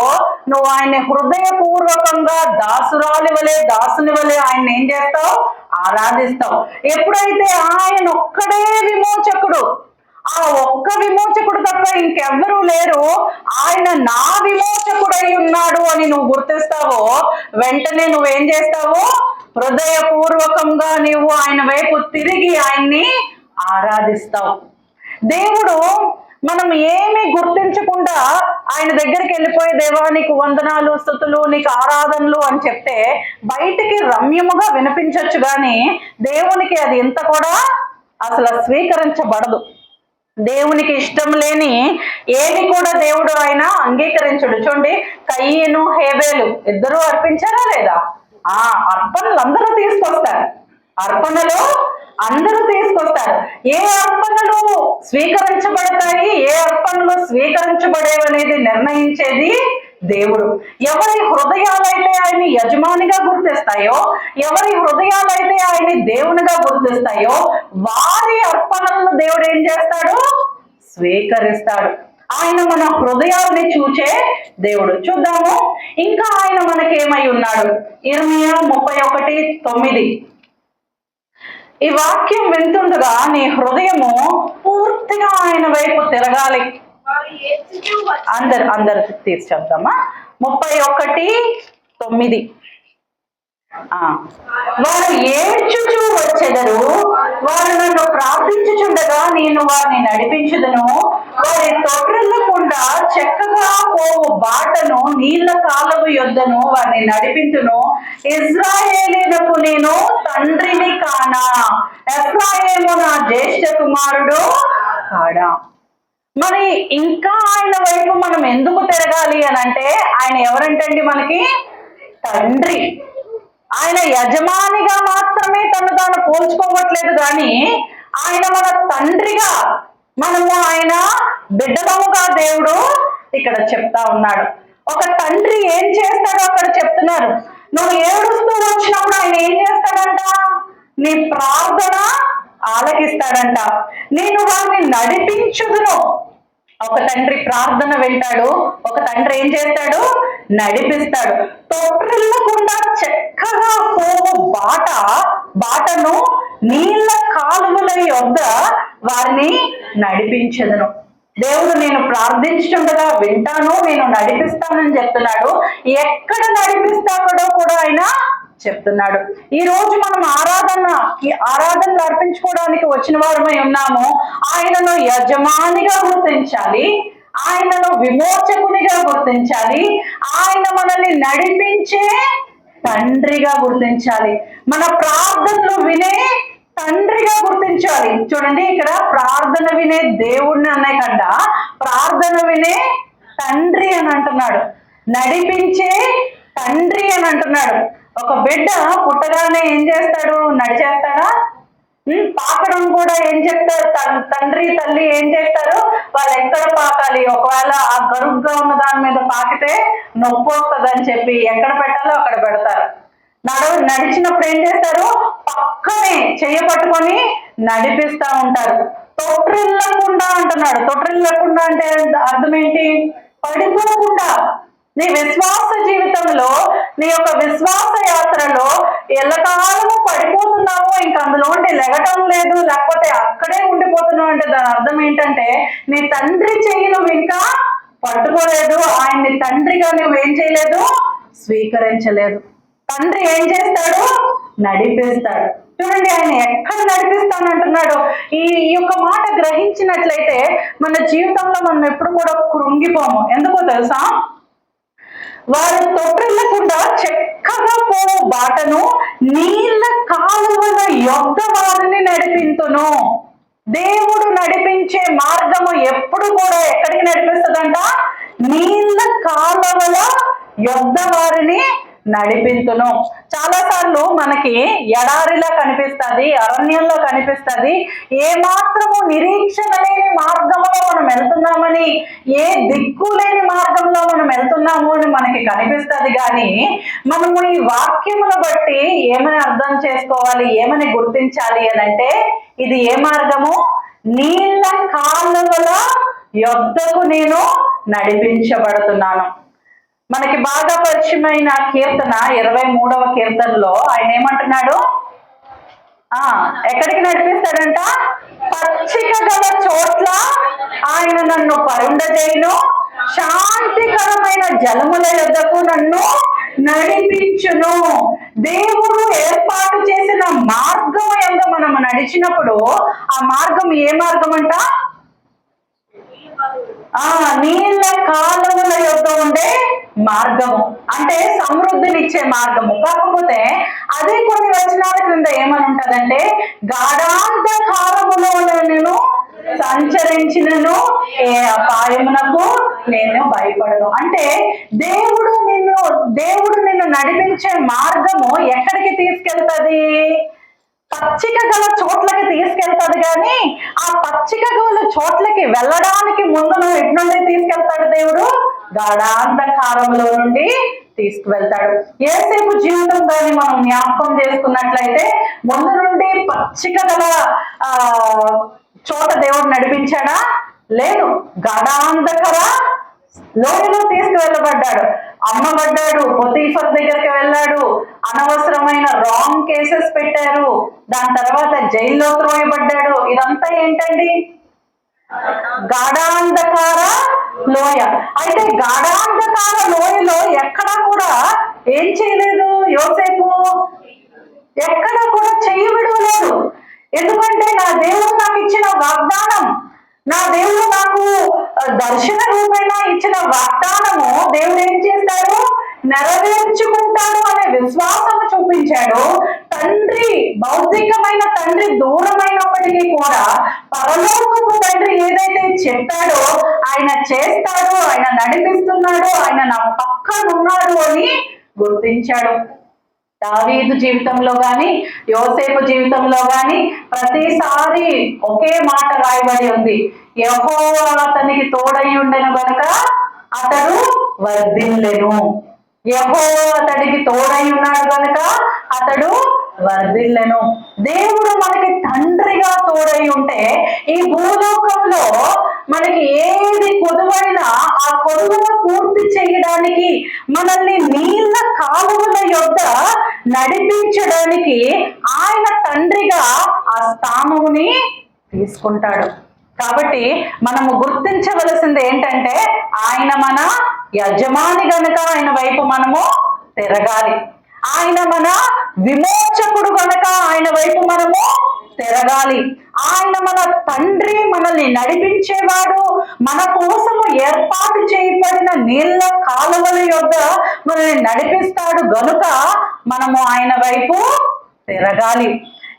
నువ్వు ఆయన హృదయపూర్వకంగా దాసురాలి వలె, దాసుని వలె ఆయన ఏం చేస్తావు, ఆరాధిస్తావు. ఎప్పుడైతే ఆయన ఒక్కడే విమోచకుడు, ఆ ఒక్క విమోచకుడు తప్ప ఇంకెవ్వరూ లేరు, ఆయన నా విమోచకుడై ఉన్నాడు అని నువ్వు గుర్తిస్తావో, వెంటనే నువ్వేం చేస్తావు, హృదయపూర్వకంగా నువ్వు ఆయన వైపు తిరిగి ఆయన్ని ఆరాధిస్తావు. దేవుడు మనం ఏమీ గుర్తించకుండా ఆయన దగ్గరికి వెళ్ళిపోయి, దేవా నీకు వందనాలు, స్తుతులు, నీకు ఆరాధనలు అని చెప్తే బయటికి రమ్యముగా వినిపించవచ్చు, కానీ దేవునికి అది ఇంత కూడా అసలు స్వీకరించబడదు. దేవునికి ఇష్టం లేని ఏది కూడా దేవుడు ఆయన అంగీకరించడు. చూడండి, కయ్యను హేబేలు ఇద్దరు అర్పించారా లేదా, ఆ అర్పణలు అందరూ తీసుకొస్తారు, అర్పణలు అందరూ తీసుకొస్తారు. ఏ అర్పణలు స్వీకరించబడతాయి, ఏ అర్పణలు స్వీకరించబడేవనేది నిర్ణయించేది దేవుడు. ఎవరి హృదయాలైతే ఆయన్ని యజమానిగా గుర్తిస్తాయో, ఎవరి హృదయాలైతే ఆయన్ని దేవునిగా గుర్తిస్తాయో, వారి అర్పణలను దేవుడు ఏం చేస్తాడు, స్వీకరిస్తాడు. ఆయన మన హృదయాల్ని చూచే దేవుడు. చూద్దాము ఇంకా ఆయన మనకేమై ఉన్నాడు. ఇర్మియా 31:9. ఈ వాక్యం వింటుండగా నీ హృదయము పూర్తిగా ఆయన వైపు తిరగాలి. అందరు తీర్చేద్దామా. 31:9. ఆ వారు ఏడ్చుచూ వచ్చెదరు, వారు నన్ను ప్రార్థించుచుండగా నేను వారిని నడిపించుదును. వారి తొట్రిల్లకుండా చక్కగా పోవు బాటను, నీళ్ల కాలువ యొద్దను వారిని నడిపించును. ఇజ్రాయేలీలకు నేను తండ్రిని కానా, ఎఫ్రాయిము నా జ్యేష్ఠ కుమారుడు కాడా. మరి ఇంకా ఆయన వైపు మనం ఎందుకు తిరగాలి అని అంటే, ఆయన ఎవరంటండి మనకి తండ్రి. ఆయన యజమానిగా మాత్రమే తను తాను పోల్చుకోవట్లేదు కానీ ఆయన మన తండ్రిగా, మనము ఆయన బిడ్డలముగా దేవుడు ఇక్కడ చెప్తా ఉన్నాడు. ఒక తండ్రి ఏం చేస్తాడో అక్కడ చెప్తున్నారు. నువ్వు ఏడుస్తూ వచ్చినప్పుడు ఆయన ఏం చేస్తాడంట, నీ ప్రార్థన ఆలకిస్తాడంట. నేను వారిని నడిపించుదును. ఒక తండ్రి ప్రార్థన వింటాడు, ఒక తండ్రి ఏం చేస్తాడు, నడిపిస్తాడు. తొట్టిల్లకుండా చక్కగా పోవు బాటను నీళ్ల కాలువల యొద్ద వారిని నడిపించదును. దేవుడు నేను ప్రార్థించుండగా వింటాను, నేను నడిపిస్తానని చెప్తున్నాడు. ఎక్కడ నడిపిస్తాడో కూడా ఆయన చెప్తున్నాడు. ఈ రోజు మనం ఆరాధనలు అర్పించుకోవడానికి వచ్చిన వారమై ఉన్నాము. ఆయనను యజమానిగా గుర్తించాలి, ఆయనను విమోచకునిగా గుర్తించాలి, ఆయన మనల్ని నడిపించే తండ్రిగా గుర్తించాలి, మన ప్రార్థనలు వినే తండ్రిగా గుర్తించాలి. చూడండి, ఇక్కడ ప్రార్థన వినే దేవుడిని అనే కన్నా ప్రార్థన వినే తండ్రి అని అంటున్నాడు, నడిపించే తండ్రి అని అంటున్నాడు. ఒక బిడ్డ పుట్టగానే ఏం చేస్తాడు, నడిచేస్తాడా? పాకడం కూడా ఏం చెప్తారు, తండ్రి తల్లి ఏం చేస్తారు, వాళ్ళు ఎక్కడ పాకాలి, ఒకవేళ ఆ గరుగ్గా ఉన్న దాని మీద పాకితే నొప్పి వస్తుందని చెప్పి ఎక్కడ పెట్టాలో అక్కడ పెడతారు. నడిచినప్పుడు ఏం చేస్తారు, పక్కనే చెయ్యి పట్టుకొని నడిపిస్తా ఉంటారు. తొట్టిల్లకుండా అంటున్నాడు. తొట్టిల్లకుండా అంటే అర్థం ఏంటి, పడిపోకుండా. నీ విశ్వాస జీవితంలో, నీ యొక్క విశ్వాస యాత్రలో ఎల్లకాలము పడిపోతున్నావు, ఇంకా అందులో లెగటం లేదు, లేకపోతే అక్కడే ఉండిపోతున్నావు అంటే దాని అర్థం ఏంటంటే నీ తండ్రి చెయ్యి నువ్వు ఇంకా పట్టుకోలేదు, ఆయన్ని తండ్రిగా నువ్వు ఏం చేయలేదు, స్వీకరించలేదు. తండ్రి ఏం చేస్తాడు, నడిపిస్తాడు. చూడండి, ఆయన ఎక్కడ నడిపిస్తానంటున్నాడు. ఈ యొక్క మాట గ్రహించినట్లయితే మన జీవితంలో మనం ఎప్పుడు కూడా కృంగిపోము. ఎందుకో తెలుసా, వారు తొట్టిల్లకుండా చక్కగా పోవు బాటను నీళ్ల కాలువల యొద్ద వారిని నడిపింతును. దేవుడు నడిపించే మార్గము ఎప్పుడు కూడా ఎక్కడికి నడిపిస్తుందంట, నీళ్ల కాలువల యొద్ద వారిని నడిపింతును. చాలా సార్లు మనకి ఎడారిలా కనిపిస్తుంది, అరణ్యంలో కనిపిస్తుంది. ఏ మాత్రము నిరీక్షణ లేని మార్గంలో మనం వెళ్తున్నామని, ఏ దిక్కు లేని మార్గంలో మనం వెళ్తున్నాము అని మనకి కనిపిస్తుంది. కానీ మనము ఈ వాక్యమును బట్టి ఏమని అర్థం చేసుకోవాలి, ఏమని గుర్తించాలి అని అంటే, ఇది ఏ మార్గము, నీళ్ళ కాలువల యొద్దకు నేను నడిపించబడుతున్నాను. మనకి బాగా పరిచయమైన కీర్తన 23వ కీర్తనలో ఆయన ఏమంటున్నాడు, ఎక్కడికి నడిపిస్తాడంట, పచ్చిక గల చోట్ల ఆయన నన్ను పరుండజేయును, శాంతికరమైన జలముల యొద్దకు నన్ను నడిపించును. దేవుడు ఏర్పాటు చేసిన మార్గం యందు మనం నడిచినప్పుడు ఆ మార్గం ఏ మార్గం అంట, నీళ్ళ కాలువల యొద్ద ఉండే మార్గము, అంటే సమృద్ధినిచ్చే మార్గము. కాకపోతే అదే కొన్ని వచనాల క్రింద ఏమని ఉంటదంటే, గాఢాంధకారములో నేను సంచరించినను ఏ అపాయమునకు నేను భయపడను. అంటే దేవుడు నిన్ను నడిపించే మార్గము ఎక్కడికి తీసుకెళ్తుంది, పచ్చిక గల చోట్లకి తీసుకెళ్తాడు. కానీ ఆ పచ్చిక గల చోట్లకి వెళ్ళడానికి ముందు నువ్వు ఎటు నుండి తీసుకెళ్తాడు దేవుడు, గాఢాంధకారంలో నుండి తీసుకువెళ్తాడు. ఏసేపు జీవితం కానీ మనం జ్ఞాపకం చేసుకున్నట్లయితే ముందు నుండి పచ్చిక గల చోట దేవుడు నడిపించాడా, లేదు, గాఢాంధకర లోయలో తీసుకువెళ్ళబడ్డాడు, అమ్మబడ్డాడు, పొతీఫర్ దగ్గరికి వెళ్ళాడు, అనవసరమైన రాంగ్ కేసెస్ పెట్టారు, దాని తర్వాత జైల్లో త్రోయబడ్డాడు. ఇదంతా ఏంటండి, గాఢాంధకార లోయ. అయితే గాఢాంధకార లోయలో ఎక్కడా కూడా ఏం చేయలేదు యోసేపు, ఎక్కడ కూడా చెయ్యి విడవలేదు. ఎందుకంటే నా దేవుడు నాకు ఇచ్చిన వాగ్దానం, నా దేవుడు నాకు దర్శన రూపేణ ఇచ్చిన వాగ్దానము దేవుడు ఏం చేస్తాడు, నెరవేర్చుకుంటాడు అనే విశ్వాసము చూపించాడు. తండ్రి, భౌతికమైన తండ్రి దూరమైనప్పటికీ కూడా పరలోకపు తండ్రి ఏదైతే చెప్పాడో ఆయన చేస్తాడు, ఆయన నడిపిస్తున్నాడు, ఆయన నా పక్కన ఉన్నాడు అని గుర్తించాడు. దావీదు జీవితంలో గాని యోసేపు జీవితంలో గాని ప్రతిసారి ఒకే మాట రాయబడి ఉంది, యెహోవా అతనికి తోడై ఉండెను గనుక అతడు వర్ధిల్లెను. యెహోవా అతడికి తోడై ఉన్నాడు కనుక అతడు వర్ధిల్లెను. దేవుడు మనకి తండ్రిగా తోడై ఉంటే ఈ భూలోకంలో మనకి ఏది కొదువైనా ఆ కొదువును పూర్తి చేయడానికి, మనల్ని నీళ్ళ కాలువల యొద్ద నడిపించడానికి ఆయన తండ్రిగా ఆ స్థానముని తీసుకుంటాడు. కాబట్టి మనము గుర్తించవలసింది ఏంటంటే ఆయన మన యజమాని గనుక ఆయన వైపు మనము తిరగాలి. ఆయన మన విమోచకుడు గనుక ఆయన వైపు మనము తిరగాలి. ఆయన మన తండ్రి, మనల్ని నడిపించేవాడు, మన కోసము ఏర్పాటు చేయబడిన నీళ్ళ కాలువల యొద్ద మనల్ని నడిపిస్తాడు గనుక మనము ఆయన వైపు తిరగాలి.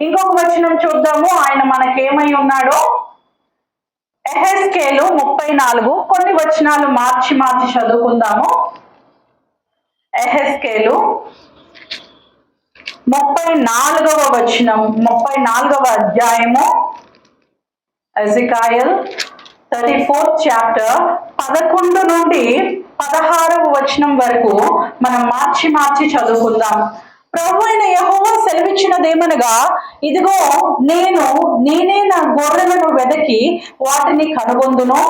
ఇంకొక వచనం చూద్దాము, ఆయన మనకేమై ఉన్నాడో. యెహెజ్కేలు 34, కొన్ని వచనాలు మార్చి చదువుకుందాము. యెహెజ్కేలు 34వ వచనం, 34వ అధ్యాయము, ఎజెకియల్ 34th చాప్టర్ 11 నుండి 16వ వచనం వరకు మనం మార్చి చదువుకుందాం. ప్రభు అయిన యెహోవా సెలవిచ్చినదేమనగా, ఇదిగో నేనే నా గొర్రెలను వెదకి వాటిని కనుగొందును.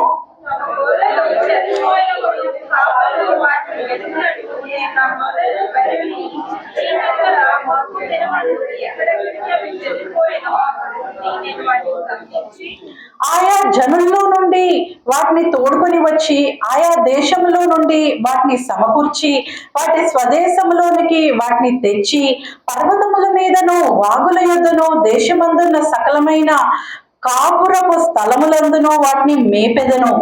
ఆయా జనుల్లో నుండి వాటిని తోడుకొని వచ్చి, ఆయా దేశంలో నుండి వాటిని సమకూర్చి, వాటి స్వదేశంలోనికి వాటిని తెచ్చి, పర్వతముల మీదను వాగుల యొద్దను దేశమందున్న సకలమైన కాపురపు స్థలములందును వాటిని మేపెదను.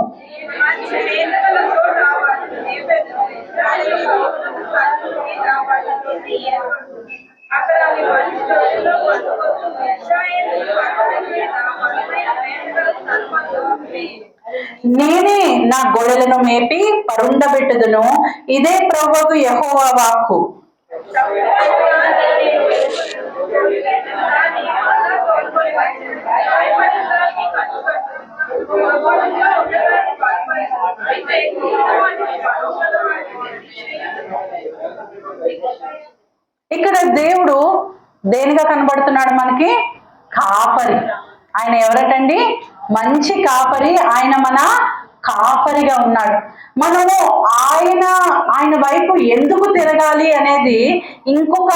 నేనే నా గొర్రెలను మేపి పరుండబెట్టుదును, ఇదే ప్రభువుకు యెహోవా వాక్కు. ఇక్కడ దేవుడు దేనిగా కనబడుతున్నాడు మనకి? కాపరి. ఆయన ఎవరటండి? మంచి కాపరి. ఆయన మన కాపరిగా ఉన్నాడు. మనము ఆయన వైపు ఎందుకు తిరగాలి అనేది ఇంకొక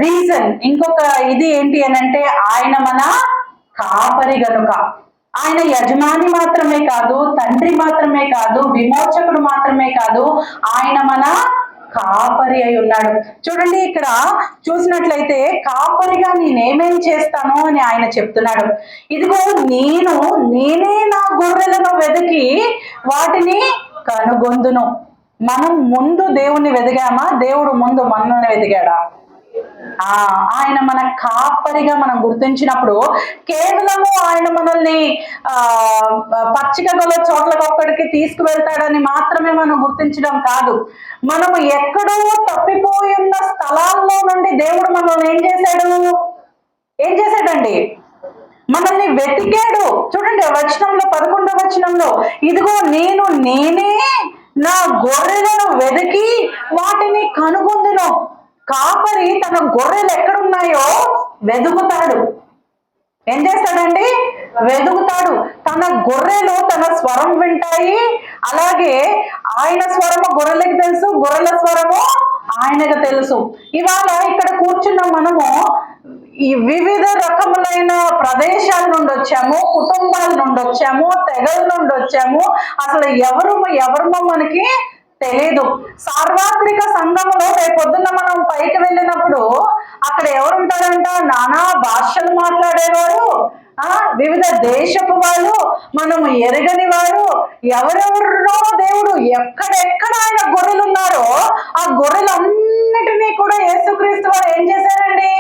రీజన్, ఇంకొక ఇది ఏంటి అని అంటే, ఆయన మన కాపరి గనుక. ఆయన యజమాని మాత్రమే కాదు, తండ్రి మాత్రమే కాదు, విమోచకుడు మాత్రమే కాదు, ఆయన మన కాపరి అయి ఉన్నాడు. చూడండి, ఇక్కడ చూసినట్లయితే కాపరిగా నేనేమేం చేస్తాను అని ఆయన చెప్తున్నాడు. ఇదిగో నేనే నా గొర్రెలను వెతికి వాటిని కనుగొందును. మనం ముందు దేవుణ్ణి వెతిగామా? దేవుడు ముందు మనల్ని వెతికాడా? ఆయన మన కాపరిగా మనం గుర్తించినప్పుడు కేవలము ఆయన మనల్ని పచ్చిక గల చోట్లకు ఒక్కడికి తీసుకువెళ్తాడని మాత్రమే మనం గుర్తించడం కాదు, మనము ఎక్కడో తప్పిపోయి ఉన్న స్థలాల్లో నుండి దేవుడు మనల్ని ఏం చేశాడండి? మనల్ని వెతికాడు. చూడండి వచనంలో, 11వ వచనంలో, ఇదిగో నేనే నా గొర్రెలను వెతికి వాటిని కనుగొందును. కాపరి తన గొర్రెలు ఎక్కడున్నాయో వెతుకుతాడు. ఏం చేస్తాడండి? వెతుకుతాడు. తన గొర్రెలు తన స్వరం వింటాయి. అలాగే ఆయన స్వరము గొర్రెలకు తెలుసు, గొర్రెల స్వరము ఆయనకు తెలుసు. ఇవాళ ఇక్కడ కూర్చున్న మనము ఈ వివిధ రకములైన ప్రదేశాల నుండి వచ్చాము, కుటుంబాల నుండి వచ్చాము, తెగల నుండి వచ్చాము. అసలు ఎవరమో మనకి తెలీదు. సార్వత్రిక సంఘంలో రేపొద్దున్న మనం పైకి వెళ్ళినప్పుడు అక్కడ ఎవరుంటారంట? నానా భాషలు మాట్లాడేవారు, వివిధ దేశపు వాళ్ళు, మనము ఎరగని వారు, ఎవరెవరినో దేవుడు ఎక్కడెక్కడ ఆయన గొర్రెలు ఉన్నారో ఆ గొర్రెలన్నిటినీ కూడా యేసుక్రీస్తు వారు ఏం చేశారండి?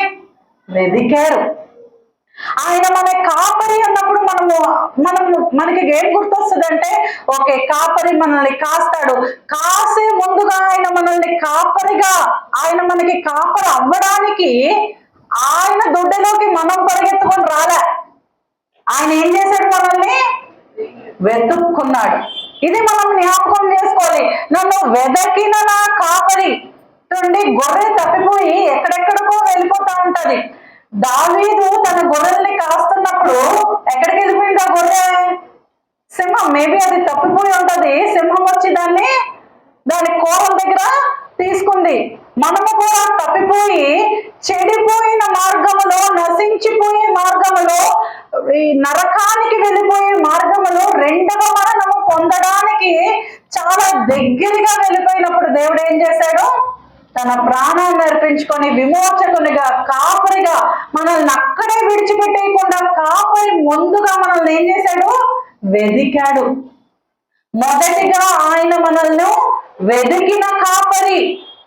వెదికారు. ఆయన మన కాపరి అన్నప్పుడు మనకి ఏం గుర్తొస్తుందంటే, ఓకే కాపరి మనల్ని కాస్తాడు. కాసే ముందుగా ఆయన మనల్ని కాపరిగా, ఆయన మనకి కాపరి అవ్వడానికి ఆయన దొడ్డలోకి మనం పరిగెత్తుకొని రాలే. ఆయన ఏం చేశాడు? మనల్ని వెతుక్కున్నాడు. ఇది మనం జ్ఞాపకం చేసుకోవాలి. నన్ను వెదకిన నా కాపరి నుండి గొర్రె తప్పిపోయి ఎక్కడెక్కడికో వెళ్ళిపోతా ఉంటది. దావీదు తన గొర్రెల్ని కాస్తున్నప్పుడు ఎక్కడికి వెళ్ళిపోయింది ఆ గొర్రె? సింహం, మేబీ అది తప్పిపోయి ఉంటది. సింహం వచ్చి దాని కోరల దగ్గర తీసుకుంది. మనము కూడా తప్పిపోయి చెడిపోయిన మార్గములో, నశించిపోయే మార్గములో, ఈ నరకానికి వెళ్ళిపోయే మార్గములో రెండవ మరణము పొందడానికి చాలా దగ్గరగా వెళ్ళిపోయినప్పుడు దేవుడు ఏం చేశాడు? తన ప్రాణాన్ని అర్పించుకొని విమోచకునిగా, కాపరిగా మనల్ని అక్కడే విడిచిపెట్టేయకుండా కాపరి ముందుగా మనల్ని ఏం చేశాడు? వెదికాడు. మొదటిగా ఆయన మనల్ని వెదికిన కాపరి.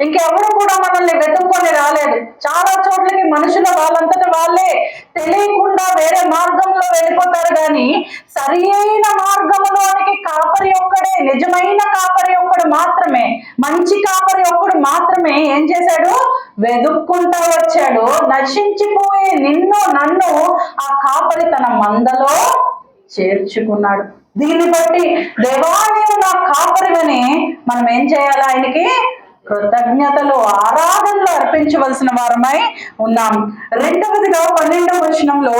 ఇంకెవరు కూడా మనల్ని వెతుక్కొని రాలేదు. చాలా చోట్లకి మనుషుల వాళ్ళంతట వాళ్ళే తెలియకుండా వేరే మార్గంలో వెళ్ళిపోతారు, కానీ సరి అయిన మార్గంలోనికి కాపరి ఒక్కడే, నిజమైన కాపరి ఒక్కడు మాత్రమే, మంచి కాపరి ఒక్కడు మాత్రమే ఏం చేశాడు? వెతుక్కుంటా వచ్చాడు. నశించిపోయే నిన్ను నన్ను ఆ కాపరి తన మందలో చేర్చుకున్నాడు. దీన్ని బట్టి దేవా నీవు నా కాపరివని మనం ఏం చేయాలి? ఆయనకి కృతజ్ఞతలు, ఆరాధనలు అర్పించవలసిన వారమై ఉన్నాం. రెండవదిగా 12వ వచనంలో,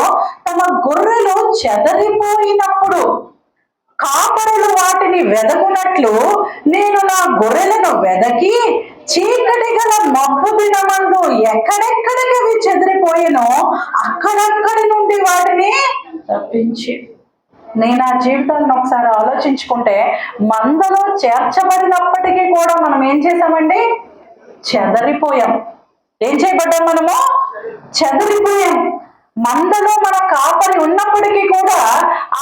తమ గొర్రెలు చెదరిపోయినప్పుడు కాపరులు వాటిని వెదకున్నట్లు నేను నా గొర్రెలను వెదకి చీకటి గల మబ్బు దినమందు ఎక్కడెక్కడికి అవి చెదిరిపోయినో అక్కడక్కడి నుండి వాటిని తప్పించి. నేను ఆ జీవితాలను ఒకసారి ఆలోచించుకుంటే, మందలో చేర్చబడినప్పటికీ కూడా మనం ఏం చేసామండి? చెదరిపోయాం. ఏం చేయబడ్డాం? మనము చెదరిపోయాం. మందలో మన కాపరి ఉన్నప్పటికీ కూడా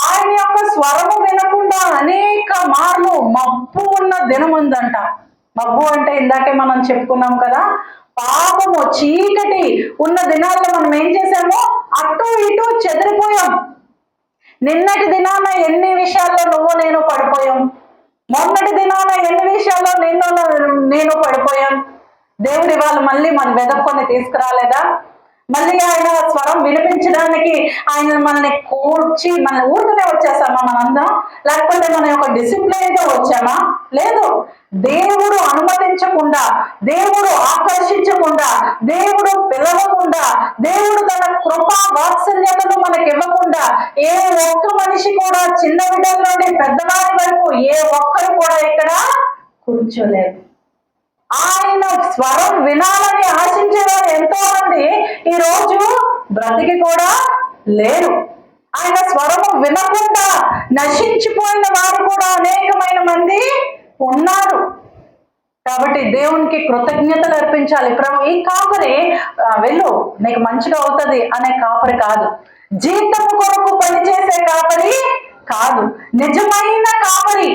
ఆయన యొక్క స్వరము వినకుండా అనేక మార్లు మబ్బు ఉన్న దినముందంట. మబ్బు అంటే ఇందాకే మనం చెప్పుకున్నాం కదా, పాపము, చీకటి ఉన్న దినాల్లో మనం ఏం చేసాము? అటు ఇటు చెదిరిపోయాం. నిన్నటి దినాన ఎన్ని విషయాల్లో నువ్వు నేను పడిపోయాం. మొన్నటి దినాన ఎన్ని విషయాల్లో నేను పడిపోయాం. దేవుడి వాళ్ళు మళ్ళీ మన వెదక్కొని తీసుకురాలేదా? మళ్ళీ ఆయన స్వరం వినిపించడానికి ఆయన మనల్ని కూర్చి మన ఊరికనే వచ్చేసామా మనందరం? లేకపోతే మన యొక్క డిసిప్లిన్ గా వచ్చామా? లేదు. దేవుడు అనుమతించకుండా, దేవుడు ఆకర్షించకుండా, దేవుడు పిలవకుండా, దేవుడు తన కృపా వాత్సల్యతను మనకి ఇవ్వకుండా ఏ ఒక్క మనిషి కూడా, చిన్న బిడ్డల నుండి పెద్దవారి వరకు ఏ ఒక్కరు కూడా ఇక్కడ కూర్చోలేదు. ఆయన స్వరం వినాలని ఆశించేవారు ఎంతో మంది ఈ రోజు బ్రతికి కూడా లేరు. ఆయన స్వరము వినకుండా నశించిపోయిన వారు కూడా అనేకమైన మంది ఉన్నారు. కాబట్టి దేవునికి కృతజ్ఞతలు అర్పించాలి. ఈ కాపరి వెళ్ళు నీకు మంచిగా అవుతుంది అనే కాపరి కాదు. జీతము కొరకు పనిచేసే కాపరి కాదు. నిజమైన కాపరి,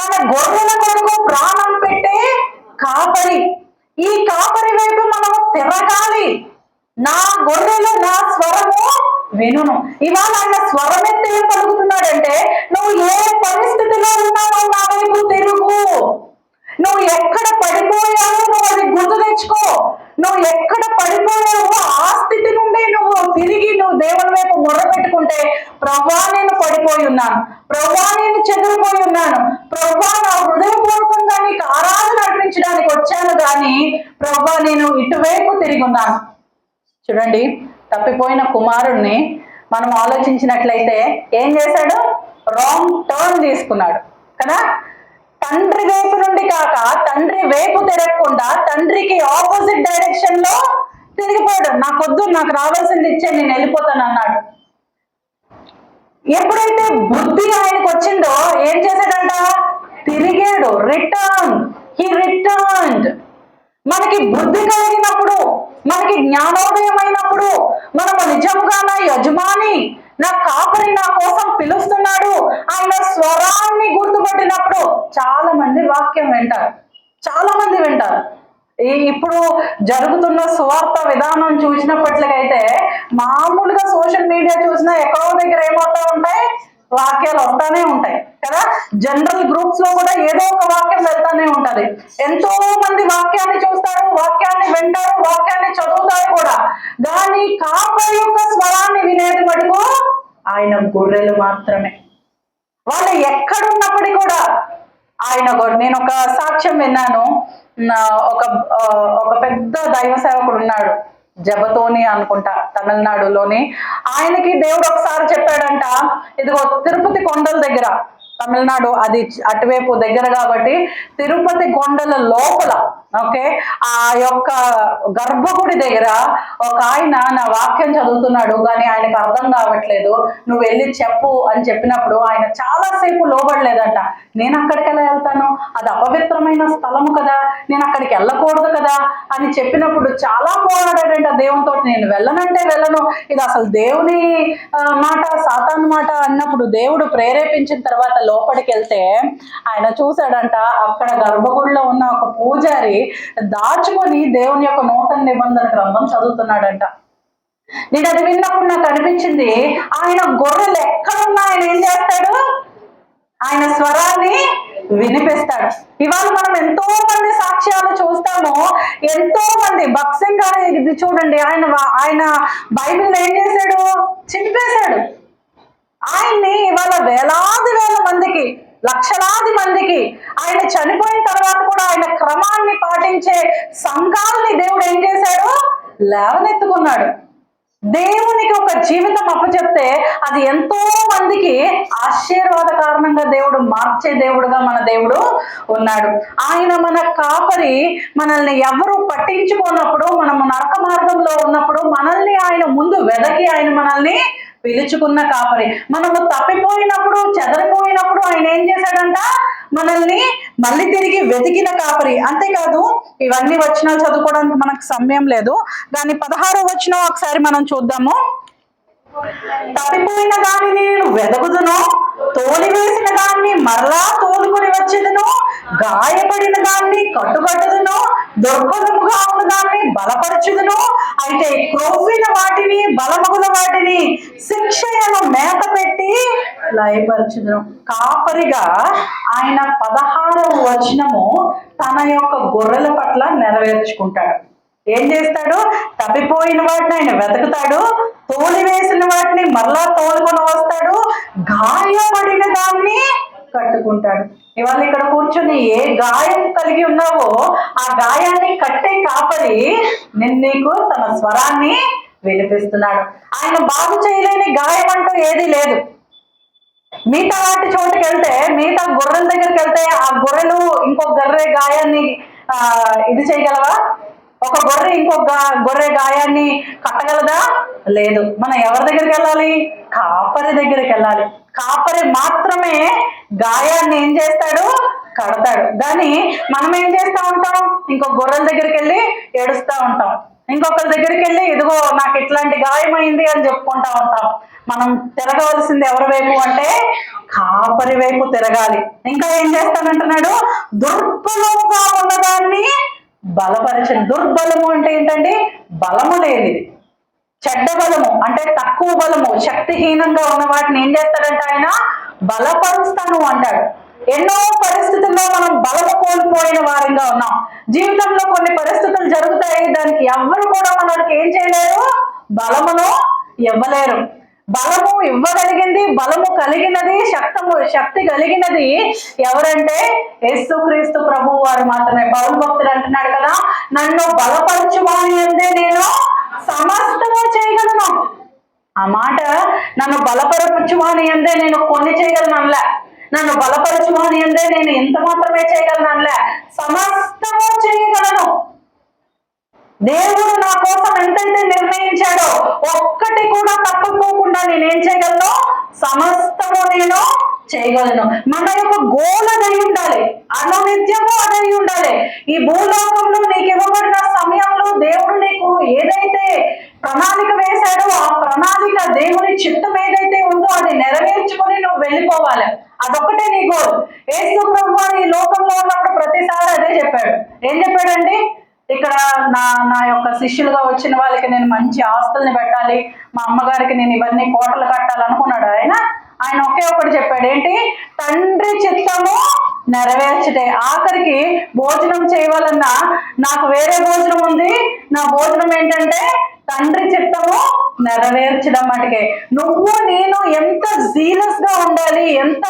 తన గొర్రెల కొరకు ప్రాణం పెట్టే కాపరి. ఈ కాపరి వైపు మనము తిరగాలి. నా గొర్రెలు నా స్వరము వినును. ఇవాళ ఆయన స్వరం ఎత్తి ఏం పలుకుతున్నాడంటే, నువ్వు ఏ పరిస్థితిలో ఉన్నావో నా వైపు తిరుగు. నువ్వు ఎక్కడ పడిపోయావో నువ్వు అది గుర్తు తెచ్చుకో. నువ్వు ఎక్కడ పడిపోయావో ఆ స్థితి నుండి నువ్వు తిరిగి నువ్వు దేవుని వైపు మొర పెట్టుకుంటే, ప్రభువా నేను పడిపోయి ఉన్నాను, ప్రభువా నేను చెదిరిపోయి ఉన్నాను, ప్రభువా నా హృదయపూర్వకంగా నీకు ఆరాధన అర్పించడానికి వచ్చాను, కానీ ప్రభువా నేను ఇటువైపు తిరిగి ఉన్నాను. చూడండి, తప్పిపోయిన కుమారుణ్ణి మనం ఆలోచించినట్లయితే ఏం చేశాడు? రాంగ్ టర్న్ తీసుకున్నాడు కదా. తండ్రి వైపు నుండి కాక తండ్రి వైపు తిరగకుండా తండ్రికి ఆపోజిట్ డైరెక్షన్ లో తిరిగిపోయాడు. నాకొద్దు, నాకు రావాల్సింది ఇచ్చే, నేను వెళ్ళిపోతాను అన్నాడు. ఎప్పుడైతే బుద్ధి ఆయనకు వచ్చిందో ఏం చేశాడంట? తిరిగాడు. రిటర్న్. He returned. మనకి బుద్ధి కలిగినప్పుడు, మనకి జ్ఞానోదయం అయినప్పుడు, మనము నిజంగా నా యజమాని, నా కాపరి నా కోసం పిలుస్తున్నాడు, ఆయన స్వరాన్ని గుర్తుపట్టినప్పుడు చాలా మంది వాక్యం వింటారు, చాలా మంది వింటారు. ఇప్పుడు జరుగుతున్న సువార్త విధానం చూసినప్పట్లకైతే మామూలుగా సోషల్ మీడియా చూసినా ఎక్కడో దగ్గర ఏమవుతా ఉంటాయి, వాక్యాలు వస్తానే ఉంటాయి కదా. జనరల్ గ్రూప్స్ లో కూడా ఏదో ఒక వాక్యం వెళ్తానే ఉంటది. ఎంతో మంది వాక్యాన్ని చూస్తారు, వాక్యాన్ని వింటారు, వాక్యాన్ని చదువుతారు కూడా. కానీ కాపరి యొక్క స్వరాన్ని వినేది మటుకు ఆయన గొర్రెలు మాత్రమే. వాళ్ళు ఎక్కడున్నప్పటికీ కూడా ఆయన నేను ఒక సాక్ష్యం విన్నాను. ఒక పెద్ద దైవ సేవకుడు ఉన్నాడు, జబతోని అనుకుంటా, తమిళనాడులోని. ఆయనకి దేవుడు ఒకసారి చెప్పాడంట, ఇదిగో తిరుపతి కొండల దగ్గర, తమిళనాడు అది అటువైపు దగ్గర కాబట్టి తిరుపతి కొండల లోపల, ఓకే, ఆ యొక్క గర్భగుడి దగ్గర ఒక ఆయన నా వాక్యం చదువుతున్నాడు, కానీ ఆయనకు అర్థం కావట్లేదు, నువ్వు వెళ్ళి చెప్పు అని చెప్పినప్పుడు ఆయన చాలాసేపు లోబడలేదంట. నేను అక్కడికి ఎలా వెళ్తాను, అది అపవిత్రమైన స్థలము కదా, నేను అక్కడికి వెళ్ళకూడదు కదా అని చెప్పినప్పుడు చాలా పోరాడాడంట దేవునితో. నేను వెళ్ళనంటే వెళ్ళను, ఇది అసలు దేవుని మాట సాతాను మాట అన్నప్పుడు దేవుడు ప్రేరేపించిన తర్వాత లోపలికి వెళ్తే ఆయన చూశాడంట, అక్కడ గర్భగుడిలో ఉన్న ఒక పూజారి దాచుకొని దేవుని యొక్క నూతన నిబంధన గ్రంథం చదువుతున్నాడంట. నేను అది విన్నప్పుడు నాకు అనిపించింది, ఆయన గొర్రెలు ఎక్కడున్నా ఆయన ఏం చేస్తాడు, ఆయన స్వరాన్ని వినిపిస్తాడు. ఇవాళ మనం ఎంతో మంది సాక్ష్యాలు చూస్తాము, ఎంతో మంది. భక్సింగ్ గారు ఇది చూడండి, ఆయన బైబిల్ ఏం చేశాడు, చింపేశాడు. ఆయన్ని ఇవాళ వేలాది వేల మందికి, లక్షలాది మందికి, ఆయన చనిపోయిన తర్వాత కూడా ఆయన క్రమాన్ని పాటించే సంఘాలని దేవుడు ఏం చేశాడు, లేవనెత్తుకున్నాడు. దేవునికి ఒక జీవితం అప్పచెప్తే అది ఎంతో మందికి ఆశీర్వాద కారణంగా దేవుడు మార్చే దేవుడుగా మన దేవుడు ఉన్నాడు. ఆయన మన కాపరి. మనల్ని ఎవరు పట్టించుకోనప్పుడు, మనము నరక మార్గంలో ఉన్నప్పుడు మనల్ని ఆయన ముందు వెదకి ఆయన మనల్ని పిలుచుకున్న కాపరి. మనము తప్పిపోయినప్పుడు, చెదరిపోయినప్పుడు ఆయన ఏం చేశాడంట, మనల్ని మళ్ళీ తిరిగి వెతికిన కాపరి. అంతేకాదు, ఇవన్నీ వచనాలు చదువుకోవడానికి మనకు సమయం లేదు, కానీ 16వ వచనం ఒకసారి మనం చూద్దాము. తప్పిపోయిన దాన్ని నేను వెదకుదును, తోలివేసిన దాన్ని మరలా తోలుకొని వచ్చేదును, గాయపడిన దాన్ని కట్టుకట్టుదును, దుర్బలముగా ఉన్న దాన్ని బలపరచుదును. అయితే క్రొవ్విన వాటిని, బలమగుల వాటిని శిక్షను మేత పెట్టి లయపరచుదును. కాపరిగా ఆయన 16వ వచనము తన యొక్క గొర్రెల పట్ల నెరవేర్చుకుంటాడు. ఏం చేస్తాడు, తప్పిపోయిన వాటిని ఆయన వెతుకుతాడు, తోలివేసిన వాటిని మరలా తోలుకొని వస్తాడు, గాయపడిన దాన్ని కట్టుకుంటాడు. ఇవాళ ఇక్కడ కూర్చొని ఏ గాయం కలిగి ఉన్నావో ఆ గాయాన్ని కట్టే కాపరి నీకు తన స్వరాన్ని వినిపిస్తున్నాడు. ఆయన బాగు చేయలేని గాయం అంటూ ఏదీ లేదు. మిగతా వాటి చోటుకి వెళ్తే, మిగతా గొర్రెల దగ్గరికి వెళ్తే ఆ గొర్రెలు ఇంకొక గొర్రె గాయాన్ని ఇది చేయగలవా? ఒక గొర్రె ఇంకొక గొర్రె గాయాన్ని కట్టగలదా? లేదు. మనం ఎవరి దగ్గరికి వెళ్ళాలి, కాపరి దగ్గరికి వెళ్ళాలి. కాపరి మాత్రమే గాయాన్ని ఏం చేస్తాడు, కడతాడు. కానీ మనం ఏం చేస్తా ఉంటాం, ఇంకొక గొర్రెల దగ్గరికి వెళ్ళి ఏడుస్తూ ఉంటాం, ఇంకొకరి దగ్గరికి వెళ్ళి ఇదిగో నాకు ఇట్లాంటి గాయమైంది అని చెప్పుకుంటా ఉంటాం. మనం తిరగవలసింది ఎవరి వైపు అంటే కాపరి వైపు తిరగాలి. ఇంకా ఏం చేస్తానంటున్నాడు, దుర్బలముగా ఉన్నదాన్ని బలపరచండి. దుర్బలము అంటే ఏంటండి, బలము లేనిది. చెడ్డ బలము అంటే తక్కువ బలము, శక్తిహీనంగా ఉన్న వాటిని ఏం చేస్తాడంటే ఆయన బలపరుస్తాను అంటాడు. ఎన్నో పరిస్థితుల్లో మనం బలము కోల్పోయిన వారంగా ఉన్నాం. జీవితంలో కొన్ని పరిస్థితులు జరుగుతాయి, దానికి ఎవ్వరు కూడా మనకి ఏం చేయలేరు, బలమును ఇవ్వలేరు. బలము ఇవ్వగలిగింది, బలము కలిగినది, శక్తి కలిగినది ఎవరంటే యేసుక్రీస్తు ప్రభువు వారు మాత్రమే. పౌలు భక్తుడు అంటున్నాడు కదా, నన్ను బలపరచువాని అందే నేను సమస్తము చేయగలను. ఆ మాట, నన్ను బలపరచువాని అందే నేను కొన్ని చేయగలను అనలే, నన్ను బలపరచువాని అందే నేను ఇంత మాత్రమే చేయగలను అనలే, సమస్తము చేయగలను. దేవుడు నా కోసం ఎంతైతే నిర్ణయించాడో ఒక్కటి కూడా తప్పుకోకుండా నేనేం చేయగలను, సమస్తము నేను చేయగలను. మన యొక్క గోల్ అదై ఉండాలి, అనునిత్యము అదై ఉండాలి. కావాలి. ఈ భూలోకంలో నీకు ఇవ్వబడిన సమయంలో దేవుడు నీకు ఏదైతే ప్రణాళిక వేశాడో ఆ ప్రణాళిక దేవుని చిత్తం ఏదైతే ఉందో అది నెరవేర్చుకొని నువ్వు వెళ్ళిపోవాలి. అదొక్కటే నీ గోల్. యేసు ప్రభువు ఈ లోకంలో ఉన్నప్పుడు ప్రతిసారి అదే చెప్పాడు. ఏం చెప్పాడండి? ఇక్కడ నా యొక్క శిష్యులుగా వచ్చిన వాళ్ళకి నేను మంచి ఆస్తుల్ని పెట్టాలి, మా అమ్మగారికి నేను ఇవన్నీ కోటలు కట్టాలనుకున్నాడు. ఆయన ఒకే ఒకటి చెప్పాడు. ఏంటి? తండ్రి చిత్తము నెరవేర్చుటే. ఆఖరికి భోజనం చేయవాలన్నా నాకు వేరే భోజనం ఉంది, నా భోజనం ఏంటంటే తండ్రి చిత్తము నెరవేర్చడం మటుకే. నువ్వు నేను ఎంత జీలస్ గా ఉండాలి, ఎంత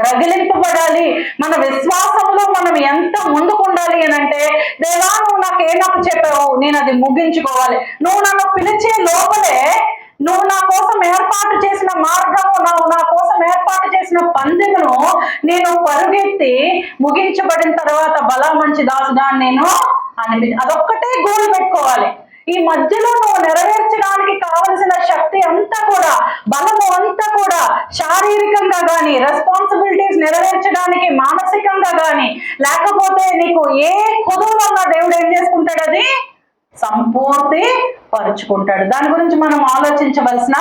రగిలింపబడాలి, మన విశ్వాసంలో మనం ఎంత ముందుకు ఉండాలి అని అంటే, దేవా నువ్వు నాకు చెప్పావు, నేను అది ముగించుకోవాలి. నువ్వు నన్ను పిలిచే లోపలే నువ్వు నా కోసం ఏర్పాటు చేసిన మార్గము, నువ్వు నా కోసం ఏర్పాటు చేసిన పందెమును నేను పరుగెత్తి ముగించబడిన తర్వాత బలా మంచి దాసుడా నేను అదొక్కటే గోల్ పెట్టుకోవాలి. ఈ మధ్యలో నువ్వు నెరవేర్చడానికి కావలసిన శక్తి అంతా కూడా, బలము అంతా కూడా శారీరకంగా కానీ, రెస్పాన్సిబిలిటీస్ నెరవేర్చడానికి మానసికంగా కానీ, లేకపోతే నీకు ఏ కుదురులో ఉన్న దేవుడు ఏం చేసుకుంటాడు? అది సంపూర్తి పరుచుకుంటాడు. దాని గురించి మనం ఆలోచించవలసిన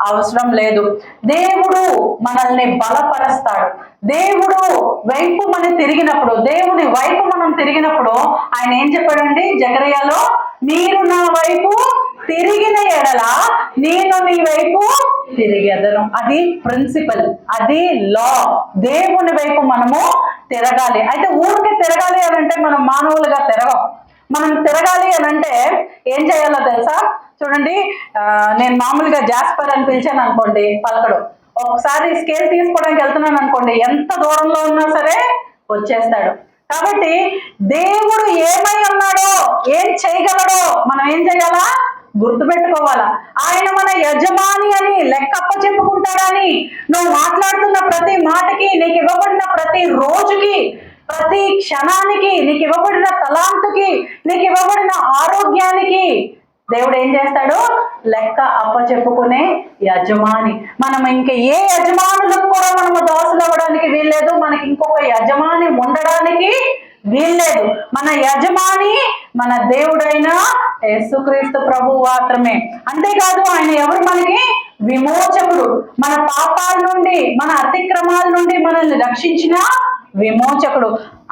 అవసరం లేదు. దేవుడు మనల్ని బలపరుస్తాడు. దేవుడు వైపు మనం తిరిగినప్పుడు, దేవుని వైపు మనం తిరిగినప్పుడు ఆయన ఏం చెప్పాడండి జకర్యాలో? మీరు నా వైపు తిరిగిన ఎడల నేను నీ వైపు తిరిగేదను. అది ప్రిన్సిపల్, అది లా. దేవుని వైపు మనము తిరగాలి. అయితే ఊరికే తిరగాలి అని అంటే మనం మానవులుగా తిరగం. మనం తిరగాలి అని అంటే ఏం చేయాలో తెలుసా? చూడండి, నేను మామూలుగా జాస్పర్ అని పిలిచాను అనుకోండి, పలకడు. ఒకసారి స్కేల్ తీసుకోవడానికి వెళ్తున్నాను అనుకోండి, ఎంత దూరంలో ఉన్నా సరే వచ్చేస్తాడు. కాబట్టి దేవుడు ఏమై ఉన్నాడో, ఏం చేయగలడో మనం ఏం చేయాలా? గుర్తుపెట్టుకోవాలా. ఆయన మన యజమాని అని లెక్కప్ప చెప్పుకుంటాడని, నువ్వు మాట్లాడుతున్న ప్రతి మాటకి, నీకు ఇవ్వబడిన ప్రతి రోజుకి, ప్రతి క్షణానికి, నీకు ఇవ్వబడిన తలాంతుకి, నీకు ఇవ్వబడిన ఆరోగ్యానికి దేవుడు ఏం చేస్తాడు? లెక్క అప్ప చెప్పుకునే యజమాని. మనం ఇంక ఏ యజమానులకు కూడా మనము దాసులు అవ్వడానికి వీల్లేదు. మనకి ఇంకొక యజమాని ఉండడానికి వీల్లేదు. మన యజమాని మన దేవుడైన యేసుక్రీస్తు ప్రభువు మాత్రమే. అంతేకాదు ఆయన ఎవరు? మనకి విమోచకుడు. మన పాపాల నుండి, మన అతిక్రమాల నుండి మనల్ని రక్షించిన విమోచకుడు.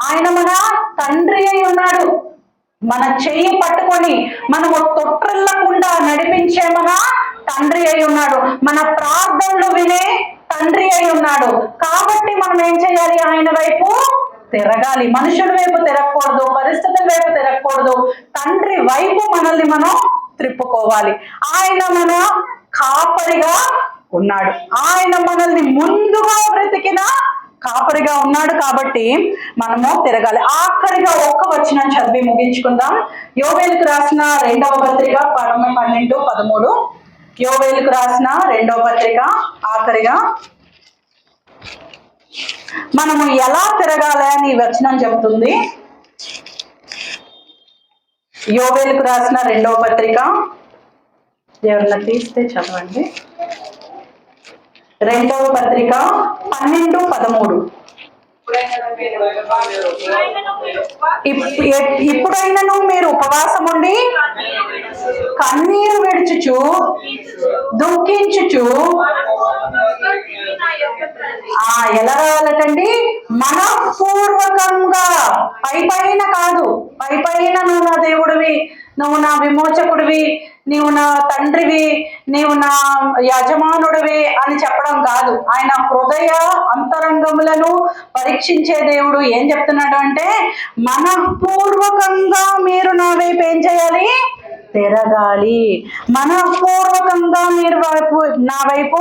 ఆయన మన తండ్రి అయి ఉన్నాడు. మన చెయ్యి పట్టుకొని మనము తొట్టిల్లకుండా నడిపించే మన తండ్రి అయి ఉన్నాడు. మన ప్రార్థనలు వినే తండ్రి అయి ఉన్నాడు. కాబట్టి మనం ఏం చేయాలి? ఆయన వైపు తిరగాలి. మనుషుల వైపు తిరగకూడదు, పరిస్థితుల వైపు తిరగకూడదు. తండ్రి వైపు మనల్ని మనం త్రిప్పుకోవాలి. ఆయన మన కాపరిగా ఉన్నాడు. ఆయన మనల్ని ముందుగా బ్రతికిన కాపరిగా ఉన్నాడు. కాబట్టి మనము తిరగాలి. ఆఖరిగా ఒక్క వచనం చదివి ముగించుకుందాం. యోవేలుకు రాసిన 2వ పత్రిక 12, 13. యోవేలుకు రాసిన 2వ పత్రిక ఆఖరిగా మనము ఎలా తిరగాలి అని ఈ వచనం చెప్తుంది. యోవేలుకు రాసిన 2వ పత్రిక ఎవరన్నా తీస్తే చదవండి. 2వ పత్రిక 12, 13. ఇప్పుడైనను మీరు ఉపవాసం ఉండి కన్నీరు విడుచుచు దుఃఖించుచు ఎలా రావాలటండి? మనఃపూర్వకంగా, పైపైన కాదు. పైపైన నువ్వు నా దేవుడివి, నువ్వు నా విమోచకుడివి, నీవు నా తండ్రివి, నీవు నా యజమానుడివి అని చెప్పడం కాదు. ఆయన హృదయ అంతరంగములను పరీక్షించే దేవుడు. ఏం చెప్తున్నాడు అంటే, మనఃపూర్వకంగా మీరు నా వైపు ఏం చేయాలి? తిరగాలి. మనఃపూర్వకంగా మీరు నా వైపు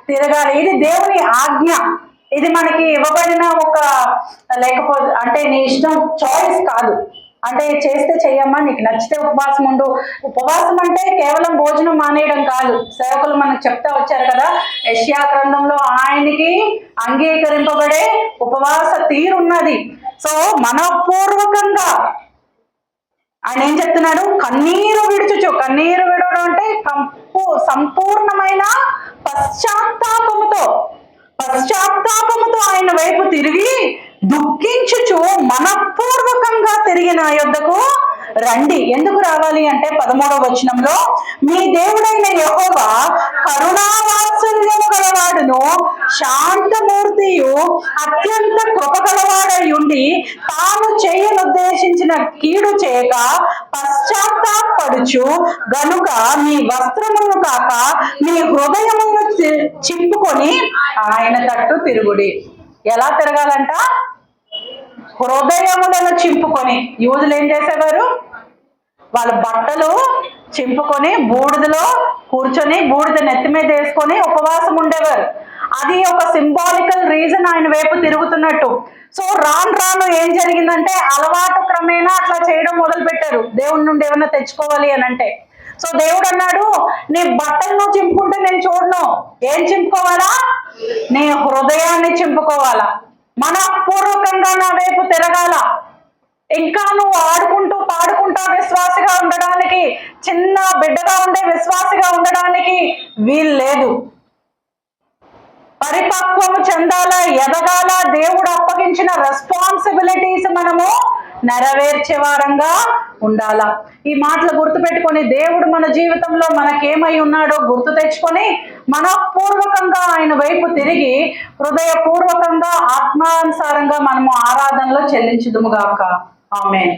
తిరగాలి. ఇది దేవుని ఆజ్ఞ. ఇది మనకి ఇవ్వబడిన ఒక, లేకపోతే అంటే నీ ఇష్టం, చాయిస్ కాదు. అంటే చేస్తే చెయ్యమ్మా, నీకు నచ్చితే ఉపవాసం ఉండు. ఉపవాసం అంటే కేవలం భోజనం మానేయడం కాదు. సేవకులు మనకు చెప్తా వచ్చారు కదా, యెషయా గ్రంథంలో ఆయనకి అంగీకరింపబడే ఉపవాస తీరున్నది. సో మనపూర్వకంగా ఆయన ఏం చెప్తున్నాడు? కన్నీరు విడుచుచు. కన్నీరు విడవడం అంటే సంపూర్ణమైన పశ్చాత్తాపముతో ఆయన వైపు తిరిగి దుఃఖించుచు మనపూర్వకంగా తిరిగి నా యొద్దకు రండి. ఎందుకు రావాలి అంటే 13వ వచనంలో, మీ దేవుడైన యెహోవా కరుణావాత్సల్యము గలవాడును శాంతమూర్తియు అత్యంత కృపగలవాడై ఉండి తాను చేయనుద్దేశించిన కీడు చేయక పశ్చాత్తాపడుచు గనుక మీ వస్త్రములను కాక మీ హృదయమును చింపుకొని ఆయన తట్టు తిరుగుడి. ఎలా తిరగాలంట? హృదయములను చింపుకొని. యూదులు ఏం చేసేవారు? వాళ్ళ బట్టలు చింపుకొని బూడిదలో కూర్చొని బూడిద నెత్తి మీద వేసుకొని ఉపవాసం ఉండేవారు. అది ఒక సింబాలికల్ రీజన్ ఆయన వైపు తిరుగుతున్నట్టు. సో రాను రాను ఏం జరిగిందంటే అలవాటు క్రమేణా అట్లా చేయడం మొదలు పెట్టారు, దేవుడి నుండి ఏమన్నా తెచ్చుకోవాలి అని అంటే. సో దేవుడు అన్నాడు, నీ బట్టలు నువ్వు చింపుకుంటే నేను చూడను. ఏం చింపుకోవాలా? నీ హృదయాన్ని చింపుకోవాలా, మనపూర్వకంగా నా వైపు తిరగాల. ఇంకా నువ్వు ఆడుకుంటూ పాడుకుంటా విశ్వాసిగా ఉండడానికి, చిన్న బిడ్డగా ఉండే విశ్వాసిగా ఉండడానికి వీలు లేదు. పరిపక్వము చెందాల, ఎదగాల. దేవుడు అప్పగించిన రెస్పాన్సిబిలిటీస్ మనము నెరవేర్చే వారంగా ఉండాలా. ఈ మాటలు గుర్తుపెట్టుకొని దేవుడు మన జీవితంలో మనకేమై ఉన్నాడో గుర్తు తెచ్చుకొని మనపూర్వకంగా ఆయన వైపు తిరిగి హృదయపూర్వకంగా ఆత్మానుసారంగా మనము ఆరాధనలో చెల్లించుదుముగాక. ఆమేన్.